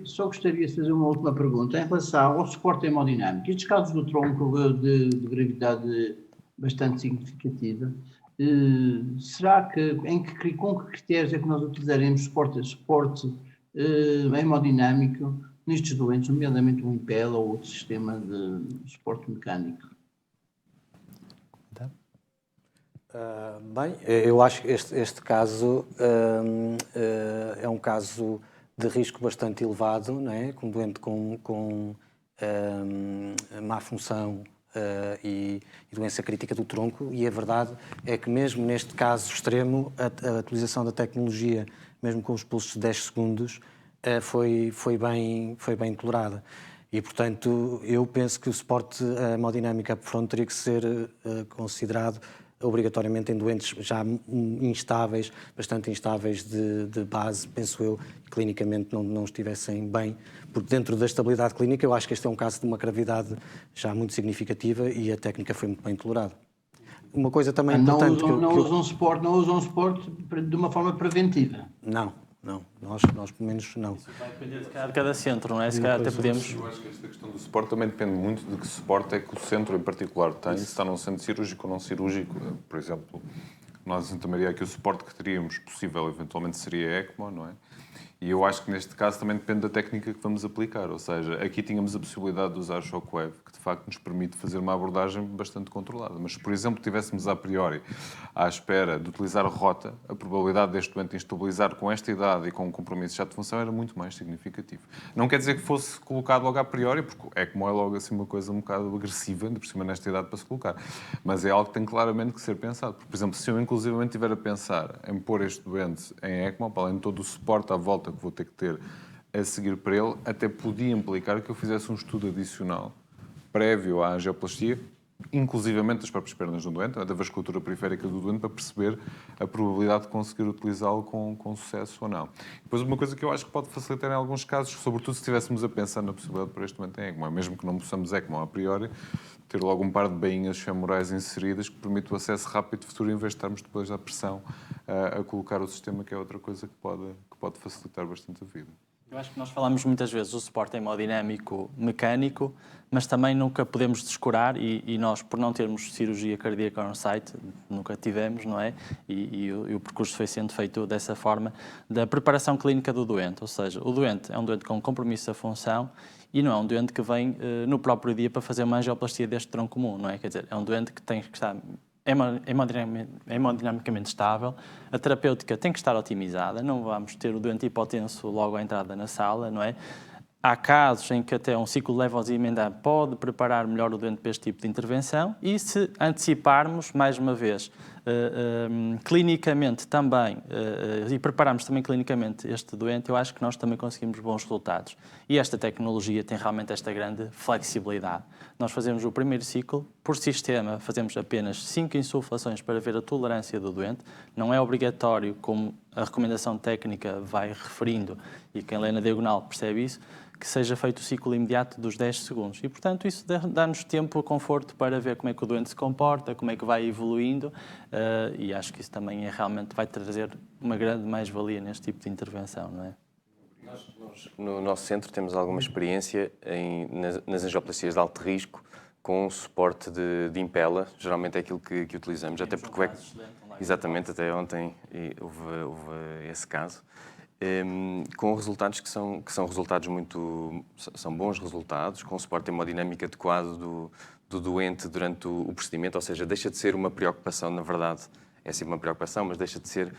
só gostaria de fazer uma última pergunta em relação ao suporte hemodinâmico. Estes casos do tronco de gravidade bastante significativa, será que, com que critérios é que nós utilizaremos suporte hemodinâmico nestes doentes, nomeadamente um IPEL ou outro sistema de suporte mecânico? Bem, eu acho que este caso é um caso de risco bastante elevado, não é? Com um doente com má função e doença crítica do tronco, e a verdade é que mesmo neste caso extremo a utilização da tecnologia, mesmo com os pulsos de 10 segundos, foi bem tolerada. E, portanto, eu penso que o suporte hemodinâmico upfront teria que ser considerado obrigatoriamente em doentes já instáveis, bastante instáveis de base, penso eu, clinicamente não estivessem bem, porque dentro da estabilidade clínica eu acho que este é um caso de uma gravidade já muito significativa e a técnica foi muito bem tolerada. Uma coisa também importante... Não usam suporte de uma forma preventiva? Não, nós pelo menos não. Isso vai depender de cada centro, não é? Se calhar até podemos... Eu acho que esta questão do suporte também depende muito de que suporte é que o centro em particular tem, se está num centro cirúrgico ou não cirúrgico. Por exemplo, nós em Santa Maria aqui o suporte que teríamos possível eventualmente seria ECMO, não é? E eu acho que neste caso também depende da técnica que vamos aplicar. Ou seja, aqui tínhamos a possibilidade de usar o Shockwave, que de facto nos permite fazer uma abordagem bastante controlada. Mas se, por exemplo, tivéssemos a priori à espera de utilizar a rota, a probabilidade deste doente instabilizar com esta idade e com um compromisso já de função era muito mais significativo. Não quer dizer que fosse colocado logo a priori, porque é como é logo assim uma coisa um bocado agressiva, ainda por cima nesta idade para se colocar. Mas é algo que tem claramente que ser pensado. Porque, por exemplo, se eu inclusivamente estiver a pensar em pôr este doente em ECMO, para além de todo o suporte à volta que vou ter que ter a seguir para ele, até podia implicar que eu fizesse um estudo adicional prévio à angioplastia, inclusivamente das próprias pernas do doente, da vasculatura periférica do doente, para perceber a probabilidade de conseguir utilizá-lo com sucesso ou não. Depois, uma coisa que eu acho que pode facilitar em alguns casos, sobretudo se estivéssemos a pensar na possibilidade de pôr este doente em ECMO, mesmo que não possamos ECMO a priori, ter logo um par de bainhas femorais inseridas que permite o acesso rápido de futuro, em vez de estarmos depois da pressão a colocar o sistema, que é outra coisa que pode facilitar bastante a vida. Eu acho que nós falamos muitas vezes do suporte hemodinâmico mecânico, mas também nunca podemos descurar, e nós, por não termos cirurgia cardíaca on-site, nunca tivemos, não é? E o percurso foi sendo feito dessa forma, da preparação clínica do doente. Ou seja, o doente é um doente com compromisso da função e não é um doente que vem no próprio dia para fazer uma angioplastia deste tronco comum, não é? Quer dizer, é um doente que tem que estar hemodinamicamente estável, a terapêutica tem que estar otimizada, não vamos ter o doente hipotenso logo à entrada na sala, não é? Há casos em que até um ciclo de levosimenda pode preparar melhor o doente para este tipo de intervenção e se anteciparmos, mais uma vez, clinicamente também, e prepararmos também clinicamente este doente, eu acho que nós também conseguimos bons resultados. E esta tecnologia tem realmente esta grande flexibilidade. Nós fazemos o primeiro ciclo, por sistema fazemos apenas 5 insuflações para ver a tolerância do doente, não é obrigatório, como a recomendação técnica vai referindo, e quem lê na diagonal percebe isso, que seja feito o ciclo imediato dos 10 segundos. E, portanto, isso dá-nos tempo, conforto para ver como é que o doente se comporta, como é que vai evoluindo, e acho que isso também realmente vai trazer uma grande mais-valia neste tipo de intervenção, não é? Nós, no nosso centro, temos alguma experiência nas angioplastias de alto risco com suporte de impela, geralmente é aquilo que utilizamos, até porque exatamente, até ontem houve esse caso. Com resultados que são resultados são bons resultados, com suporte hemodinâmico adequado do doente durante o procedimento, ou seja, deixa de ser uma preocupação, na verdade, é sempre uma preocupação, mas deixa de ser,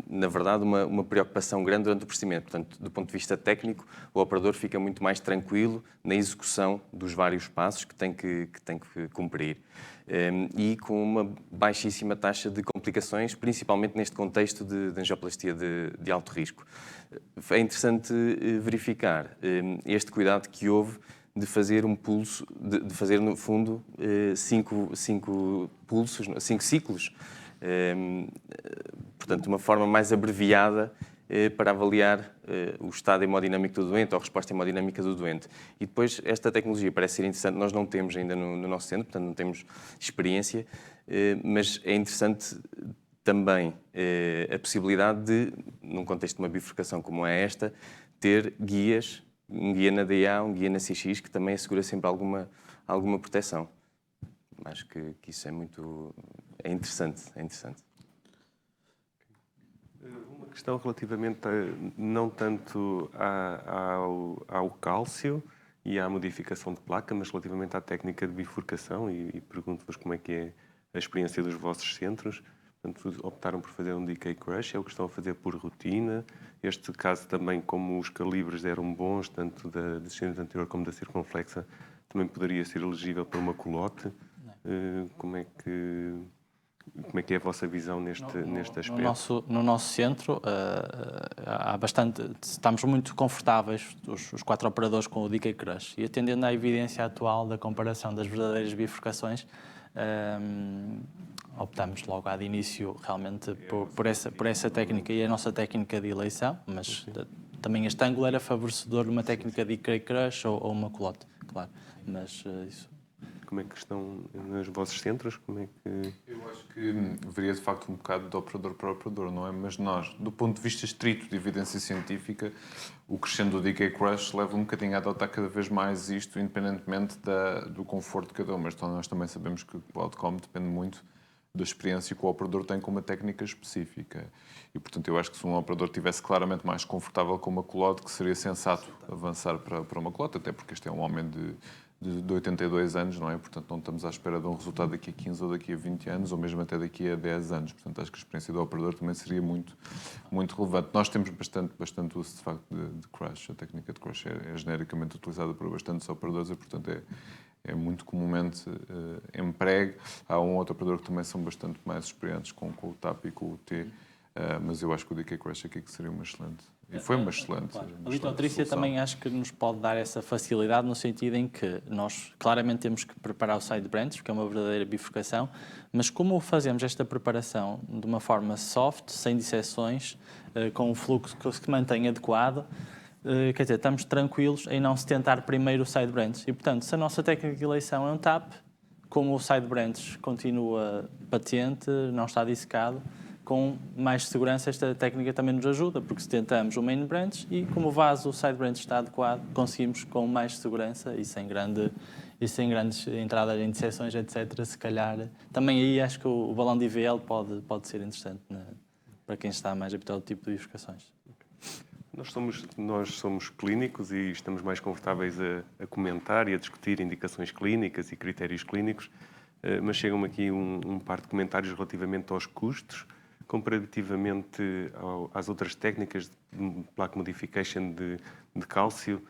na verdade, uma preocupação grande durante o procedimento. Portanto, do ponto de vista técnico, o operador fica muito mais tranquilo na execução dos vários passos que tem que cumprir. E com uma baixíssima taxa de complicações, principalmente neste contexto de angioplastia de alto risco. É interessante verificar este cuidado que houve de fazer um pulso, de fazer no fundo 5 pulsos, 5 ciclos, portanto, de uma forma mais abreviada para avaliar o estado hemodinâmico do doente ou a resposta hemodinâmica do doente. E depois, esta tecnologia parece ser interessante, nós não temos ainda no nosso centro, portanto não temos experiência, mas é interessante também a possibilidade de, num contexto de uma bifurcação como é esta, ter guias, um guia na DA, um guia na CX, que também assegura sempre alguma proteção. Acho que isso é interessante. Uma questão relativamente não tanto ao cálcio e à modificação de placa, mas relativamente à técnica de bifurcação, e pergunto-vos como é que é a experiência dos vossos centros. Portanto, optaram por fazer um decay crush, é o que estão a fazer por rotina. Este caso também, como os calibres eram bons, tanto da descendente anterior como da circunflexa, também poderia ser elegível para uma culote. Como é que é a vossa visão neste aspecto? No nosso centro, estamos muito confortáveis, os 4 operadores, com o decay crush. E atendendo à evidência atual da comparação das verdadeiras bifurcações, optamos logo de início realmente por essa técnica, e a nossa técnica de eleição, mas também este ângulo era favorecedor de uma técnica de decay crush ou uma culote, claro. Mas isso... Como é que estão nos vossos centros? Como é que... Eu acho que varia de facto um bocado de operador para operador, não é? Mas nós, do ponto de vista estrito de evidência científica, o crescendo do decay crush leva um bocadinho a adotar cada vez mais isto, independentemente do conforto de cada um. Mas então nós também sabemos que o outcome depende muito da experiência que o operador tem com uma técnica específica. E, portanto, eu acho que se um operador estivesse claramente mais confortável com uma culote, que seria sensato avançar para uma culote, até porque este é um homem de 82 anos, não é? Portanto, não estamos à espera de um resultado daqui a 15 ou daqui a 20 anos, ou mesmo até daqui a 10 anos. Portanto, acho que a experiência do operador também seria muito relevante. Nós temos bastante uso, de facto, de crash. A técnica de crash é genericamente utilizada por bastantes operadores e, portanto, é muito comumente empregue. Há um outro operador que também são bastante mais experientes com o TAP e com o T, mas eu acho que o DK Crash aqui que seria uma excelente. E foi uma excelente. Claro. A litotrícia também acho que nos pode dar essa facilidade no sentido em que nós claramente temos que preparar o side branch, porque é uma verdadeira bifurcação, mas como fazemos esta preparação de uma forma soft, sem disseções, com um fluxo que se mantém adequado, quer dizer, estamos tranquilos em não se tentar primeiro o side branch. E, portanto, se a nossa técnica de eleição é um TAP, como o side branch continua patente, não está dissecado, com mais segurança esta técnica também nos ajuda, porque se tentamos o main branch e como o vaso, o side branch está adequado, conseguimos com mais segurança e sem grandes entradas em disseções, etc. Se calhar, também aí acho que o balão de IVL pode ser interessante para quem está mais habituado ao tipo de bifurcações. Nós somos clínicos e estamos mais confortáveis a comentar e a discutir indicações clínicas e critérios clínicos, mas chegam-me aqui um par de comentários relativamente aos custos, comparativamente às outras técnicas de plaque modification de cálcio.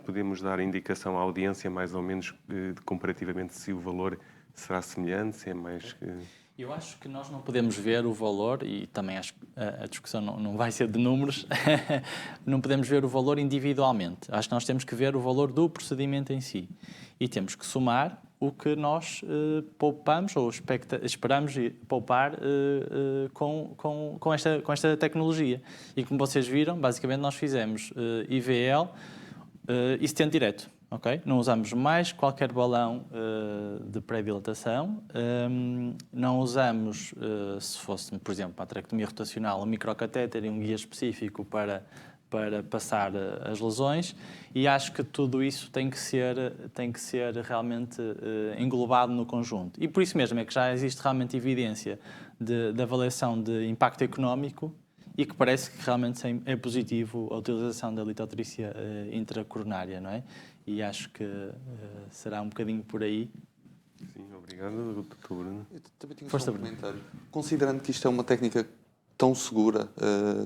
Podemos dar indicação à audiência, mais ou menos, comparativamente, se o valor será semelhante, se é mais... Eu acho que nós não podemos ver o valor, e também acho que a discussão não vai ser de números, não podemos ver o valor individualmente. Acho que nós temos que ver o valor do procedimento em si. E temos que somar o que nós poupamos ou esperamos poupar com esta tecnologia. E como vocês viram, basicamente nós fizemos IVL e stent direto. Okay? Não usamos mais qualquer balão de pré-dilatação, não usamos, se fosse, por exemplo, para a traquetomia rotacional, um microcatéter e um guia específico para passar as lesões, e acho que tudo isso tem que ser realmente englobado no conjunto. E por isso mesmo é que já existe realmente evidência de avaliação de impacto económico e que parece que realmente é positivo a utilização da litotrícia intracoronária, não é? E acho que será um bocadinho por aí. Sim, obrigado, Dr. Bruno. Eu também tinha só um comentário. Considerando que isto é uma técnica tão segura,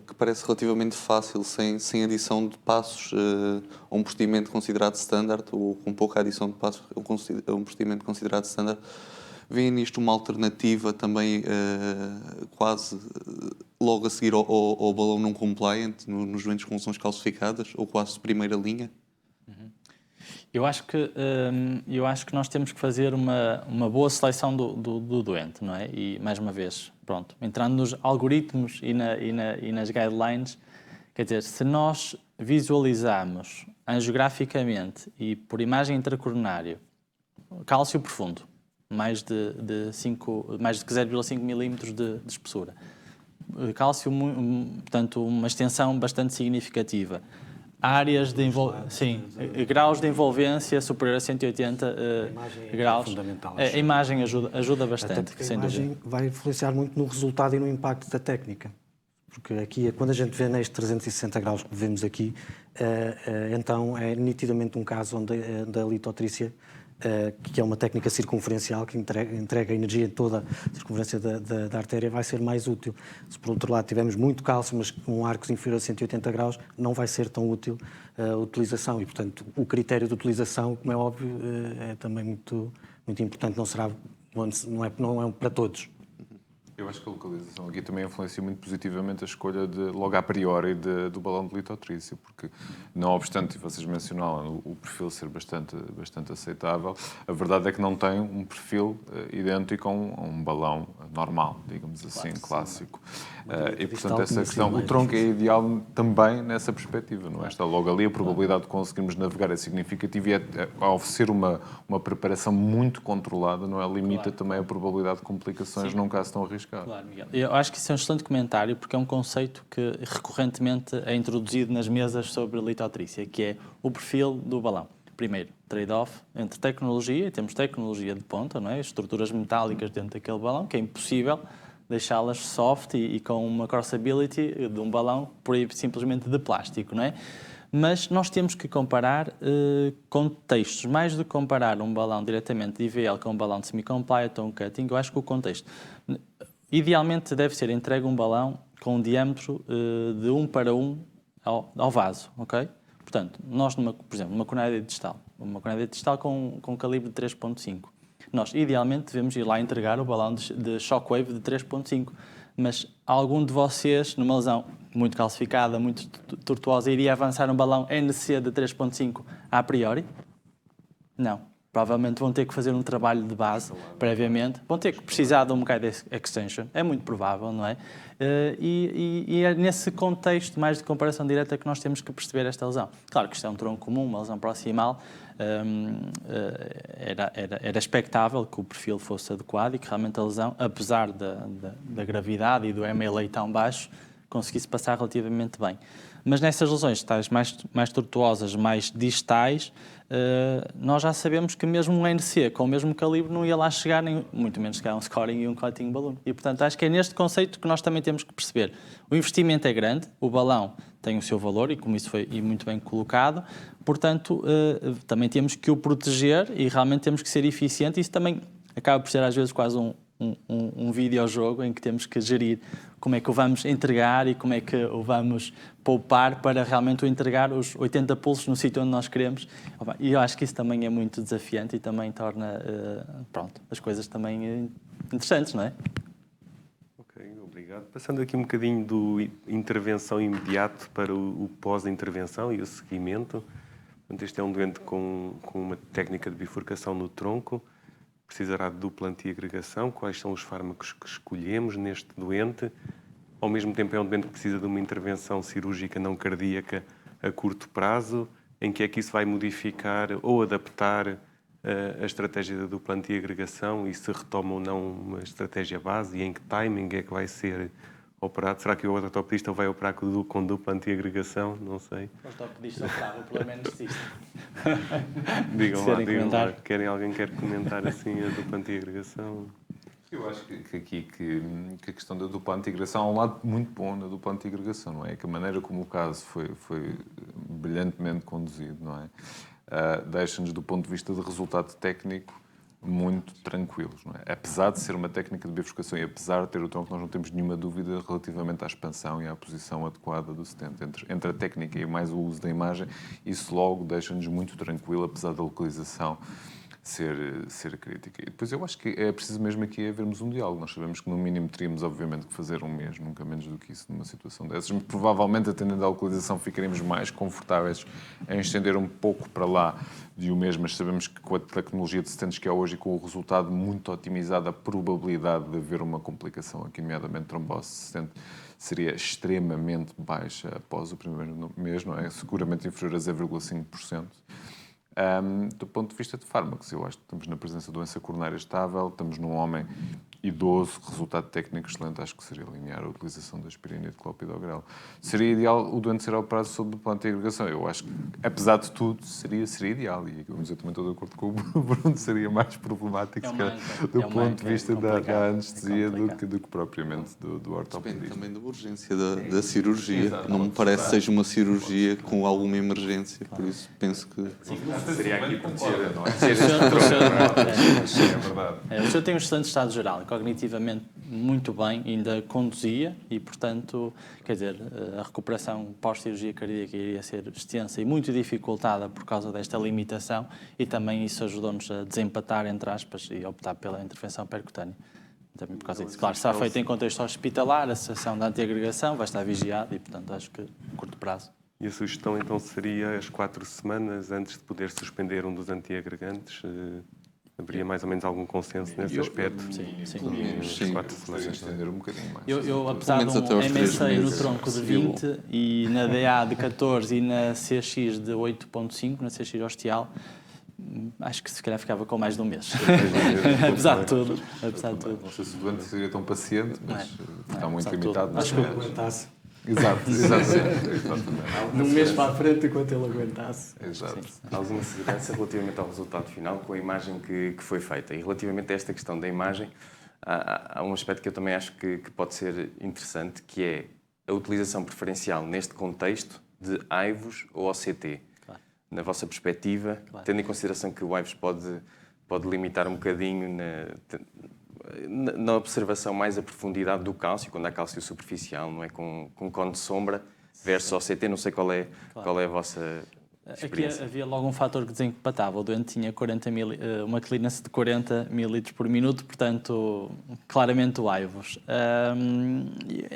que parece relativamente fácil, sem adição de passos a um procedimento considerado standard, ou com pouca adição de passos a um procedimento considerado standard, veem nisto uma alternativa também quase logo a seguir ao balão não compliant, nos doentes com lesões calcificadas, ou quase de primeira linha? Eu acho que nós temos que fazer uma boa seleção do doente, não é? E, mais uma vez, pronto, entrando nos algoritmos e nas guidelines, quer dizer, se nós visualizamos angiograficamente e por imagem intracoronária cálcio profundo, mais de 0,5 milímetros de espessura, cálcio, portanto, uma extensão bastante significativa, áreas de graus de envolvência superior a 180 graus. A imagem ajuda bastante. Até a imagem vai influenciar muito no resultado e no impacto da técnica. Porque aqui, quando a gente vê neste 360 graus que vemos aqui, então é nitidamente um caso onde a litotrícia, que é uma técnica circunferencial que entrega energia em toda a circunferência da artéria, vai ser mais útil. Se por outro lado tivermos muito cálcio, mas com arcos inferiores a 180 graus, não vai ser tão útil a utilização. E, portanto, o critério de utilização, como é óbvio, é também muito importante. Não é para todos. Eu acho que a localização aqui também influencia muito positivamente a escolha logo a priori do balão de litotrícia, porque, não obstante, e vocês mencionaram o perfil ser bastante aceitável, a verdade é que não tem um perfil idêntico a um balão normal, digamos assim, clássico. E, portanto, essa questão, o tronco é ideal também nessa perspectiva, não é? Está logo ali, a probabilidade de conseguirmos navegar é significativa e ao oferecer uma preparação muito controlada, não é? Limita também a probabilidade de complicações num caso tão arriscado. Claro, Miguel. Eu acho que isso é um excelente comentário, porque é um conceito que recorrentemente é introduzido nas mesas sobre litotrícia, que é o perfil do balão. primeiro, trade-off entre tecnologia, e temos tecnologia de ponta, não é? Estruturas metálicas dentro daquele balão, que é impossível deixá-las soft e com uma crossability de um balão por aí simplesmente de plástico, não é? Mas nós temos que comparar contextos. Mais do que comparar um balão diretamente de IVL com um balão de semi-compliant ou um cutting, eu acho que o contexto... Idealmente deve ser entregue um balão com um diâmetro de 1 para 1 ao vaso, ok? Portanto, nós, por exemplo, numa coronada de distal com calibre de 3.5, nós idealmente devemos ir lá entregar o balão de shockwave de 3.5, mas algum de vocês, numa lesão muito calcificada, muito tortuosa, iria avançar um balão NC de 3.5 a priori? Não. Provavelmente vão ter que fazer um trabalho de base previamente, vão ter que precisar de um guide extension, é muito provável, não é? E é nesse contexto mais de comparação direta que nós temos que perceber esta lesão. Claro que isto é um tronco comum, uma lesão proximal, era expectável que o perfil fosse adequado e que realmente a lesão, apesar da gravidade e do MLA tão baixo, conseguisse passar relativamente bem. Mas nessas lesões tais mais tortuosas, mais distais, nós já sabemos que mesmo um NC com o mesmo calibre não ia lá chegar, nem, muito menos chegar a um scoring e um cutting balloon. E, portanto, acho que é neste conceito que nós também temos que perceber. O investimento é grande, o balão tem o seu valor, e como isso foi muito bem colocado, portanto, também temos que o proteger e realmente temos que ser eficientes. Isso também acaba por ser, às vezes, quase um videojogo em que temos que gerir como é que o vamos entregar e como é que o vamos poupar para realmente o entregar os 80 pulsos no sítio onde nós queremos. E eu acho que isso também é muito desafiante e também torna as coisas também interessantes, não é? Ok, obrigado. Passando aqui um bocadinho do intervenção imediato para o pós-intervenção e o seguimento. Portanto, este é um doente com uma técnica de bifurcação no tronco. Precisará de dupla antiagregação. Quais são os fármacos que escolhemos neste doente? Ao mesmo tempo, é um doente que precisa de uma intervenção cirúrgica não cardíaca a curto prazo. Em que é que isso vai modificar ou adaptar a estratégia da dupla antiagregação e se retoma ou não uma estratégia base e em que timing é que vai ser operado? Será que o ortopedista vai operar com dupla antiagregação? Não sei. O ortopedista operava pelo menos isto. Digam lá. Alguém quer comentar assim a dupla antiagregação? Eu acho que aqui que a questão da dupla antiagregação há um lado muito bom na dupla antiagregação, não é? Que a maneira como o caso foi brilhantemente conduzido, não é? Deixa-nos, do ponto de vista de resultado técnico, muito tranquilos, não é? Apesar de ser uma técnica de bifurcação e apesar de ter o tronco, nós não temos nenhuma dúvida relativamente à expansão e à posição adequada do stent. Entre a técnica e mais o uso da imagem, isso logo deixa-nos muito tranquilo, apesar da localização ser crítica. E depois eu acho que é preciso mesmo aqui havermos um diálogo. Nós sabemos que no mínimo teríamos, obviamente, que fazer um mês, nunca menos do que isso, numa situação dessas. Mas, provavelmente, atendendo à localização, ficaremos mais confortáveis em estender um pouco para lá de um mês, mas sabemos que com a tecnologia de stents que há hoje e com o resultado muito otimizado, a probabilidade de haver uma complicação aqui, nomeadamente trombose stent, seria extremamente baixa após o primeiro mês, não é? Seguramente inferior a 0,5%. Do ponto de vista de fármacos, eu acho que estamos na presença de doença coronária estável, estamos num homem idoso, resultado técnico excelente, acho que seria linear a utilização da aspirina e de clopidogrel. Seria ideal o doente ser operado sob dupla antiagregação. Eu acho que, apesar de tudo, seria ideal. E eu também estou de acordo com o Bruno, seria mais problemático do ponto de vista da anestesia do que propriamente do ortopedista. Depende também da urgência da cirurgia. Exato. Não me parece que seja uma cirurgia com alguma emergência, por isso penso que... Seria aqui protegida, não é? É verdade. O senhor tem um excelente estado geral, cognitivamente muito bem, ainda conduzia e, portanto, quer dizer, a recuperação pós-cirurgia cardíaca iria ser extensa e muito dificultada por causa desta limitação e também isso ajudou-nos a desempatar, entre aspas, e optar pela intervenção percutânea. Também por causa disso. Claro, está feito em contexto hospitalar, a sessão de antiagregação vai estar vigiada e, portanto, acho que a curto prazo. E a sugestão, então, seria as 4 semanas antes de poder suspender um dos antiagregantes? Haveria mais ou menos algum consenso nesse aspecto? Sim. 4 semanas. Estender um bocadinho mais. Eu apesar de um MSA no tronco de 20 e na DA de 14 e na CX de 8.5, na CX ostial, acho que se calhar ficava com mais de um mês. Apesar de tudo. Não sei se o doente seria tão paciente, mas está muito limitado. Acho que Exato, exatamente. Num mês para a frente, enquanto ele aguentasse. Exato. Alguma segurança relativamente ao resultado final com a imagem que foi feita. E relativamente a esta questão da imagem, há um aspecto que eu também acho que pode ser interessante, que é a utilização preferencial neste contexto de AIVOS ou OCT. Claro. Na vossa perspectiva, claro, tendo em consideração que o AIVOS pode limitar um bocadinho na observação mais a profundidade do cálcio, quando há cálcio superficial, não é? Com cone de sombra versus OCT, não sei qual é a vossa experiência. Aqui havia logo um fator que desempatava. O doente tinha uma clearance de 40 ml por minuto, portanto, claramente o AIVOS.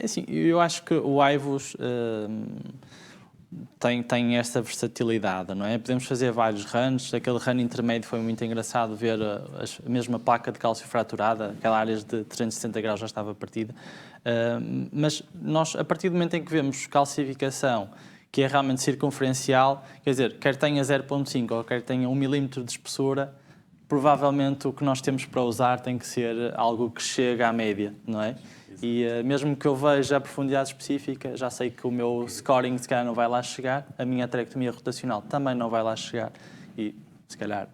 Assim, eu acho que o AIVOS tem esta versatilidade, não é? Podemos fazer vários runs. Aquele run intermédio foi muito engraçado ver a mesma placa de cálcio fraturada, aquela área de 360 graus já estava partida. Mas nós, a partir do momento em que vemos calcificação que é realmente circunferencial, quer dizer, quer tenha 0,5 ou quer tenha 1 milímetro de espessura, provavelmente o que nós temos para usar tem que ser algo que chegue à média, não é? E mesmo que eu veja a profundidade específica, já sei que o meu scoring se calhar não vai lá chegar, a minha aterectomia rotacional também não vai lá chegar e se calhar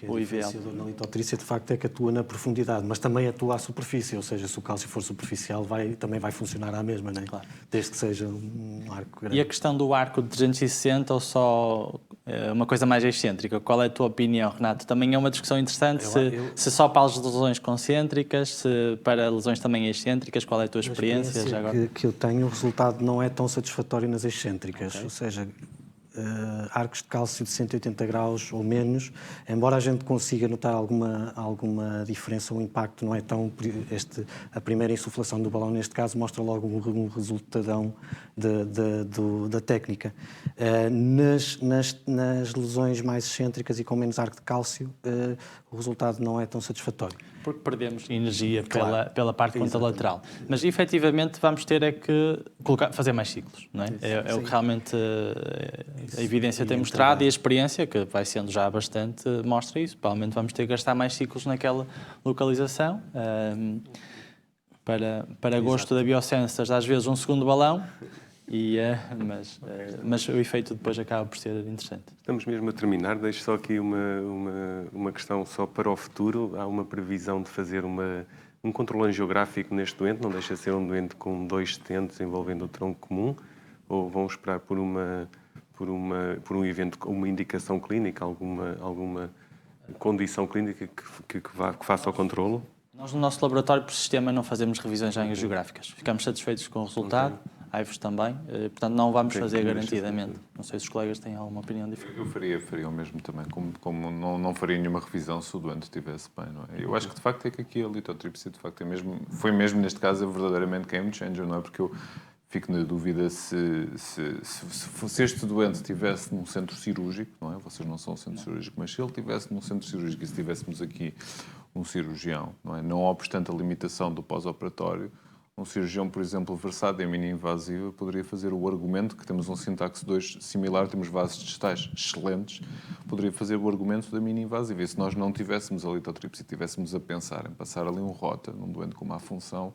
o IVL. O na litotrícia de facto é que atua na profundidade, mas também atua à superfície, ou seja, se o cálcio for superficial também vai funcionar à mesma, não é? Claro. Desde que seja um arco grande. E a questão do arco de 360 ou só uma coisa mais excêntrica? Qual é a tua opinião, Renato? Também é uma discussão interessante, se só para as lesões concêntricas, se para lesões também excêntricas, qual é a tua experiência? Já agora? Que eu tenho, o resultado não é tão satisfatório nas excêntricas, ou seja, arcos de cálcio de 180 graus ou menos, embora a gente consiga notar alguma diferença, o impacto não é tão... A primeira insuflação do balão, neste caso, mostra logo um resultadão da técnica. Nas lesões mais excêntricas e com menos arco de cálcio, o resultado não é tão satisfatório. Porque perdemos energia pela parte contralateral. Mas, efetivamente, vamos ter que fazer mais ciclos, não é? É o que realmente a evidência tem mostrado e a experiência, que vai sendo já bastante, mostra isso. Provavelmente vamos ter que gastar mais ciclos naquela localização. Para gosto da Biosensors, às vezes um segundo balão, mas o efeito depois acaba por ser interessante. Estamos mesmo a terminar. Deixo só aqui uma questão só para o futuro. Há uma previsão de fazer um controle angiográfico neste doente? Não deixa de ser um doente com 2 stents envolvendo o tronco comum? Ou vão esperar por um evento, uma indicação clínica, alguma condição clínica que faça o controlo? Nós, no nosso laboratório, por sistema, não fazemos revisões angiográficas. Ficamos satisfeitos com o resultado. AIVOS também, portanto não vamos fazer garantidamente. Não sei se os colegas têm alguma opinião diferente. Eu faria o mesmo também, como não faria nenhuma revisão se o doente estivesse bem, não é? Eu acho que de facto é que aqui a litotrípsia de facto foi mesmo neste caso verdadeiramente game changer, não é? Porque eu fico na dúvida se este doente estivesse num centro cirúrgico, não é? Vocês não são um centro cirúrgico, mas se ele estivesse num centro cirúrgico e se tivéssemos aqui um cirurgião, não é? Não obstante a limitação do pós-operatório, um cirurgião, por exemplo, versado em mini-invasiva, poderia fazer o argumento que temos um sintaxe 2 similar, temos vasos distais excelentes, poderia fazer o argumento da mini-invasiva. E se nós não tivéssemos a litotrípsia, estivéssemos a pensar em passar ali um rota num doente com má função,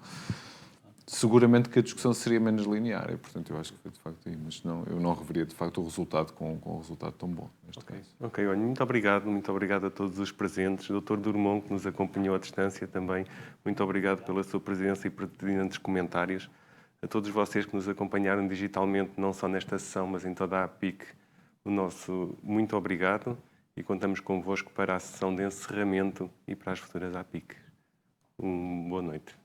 seguramente que a discussão seria menos linear. E, portanto, eu acho que foi de facto aí. Mas não, eu não reveria de facto o resultado com um resultado tão bom neste caso. Ok, olha, muito obrigado a todos os presentes. Dr. Durmão, que nos acompanhou à distância também, muito obrigado pela sua presença e pertinentes comentários. A todos vocês que nos acompanharam digitalmente, não só nesta sessão, mas em toda a APIC, o nosso muito obrigado e contamos convosco para a sessão de encerramento e para as futuras APIC. Boa noite.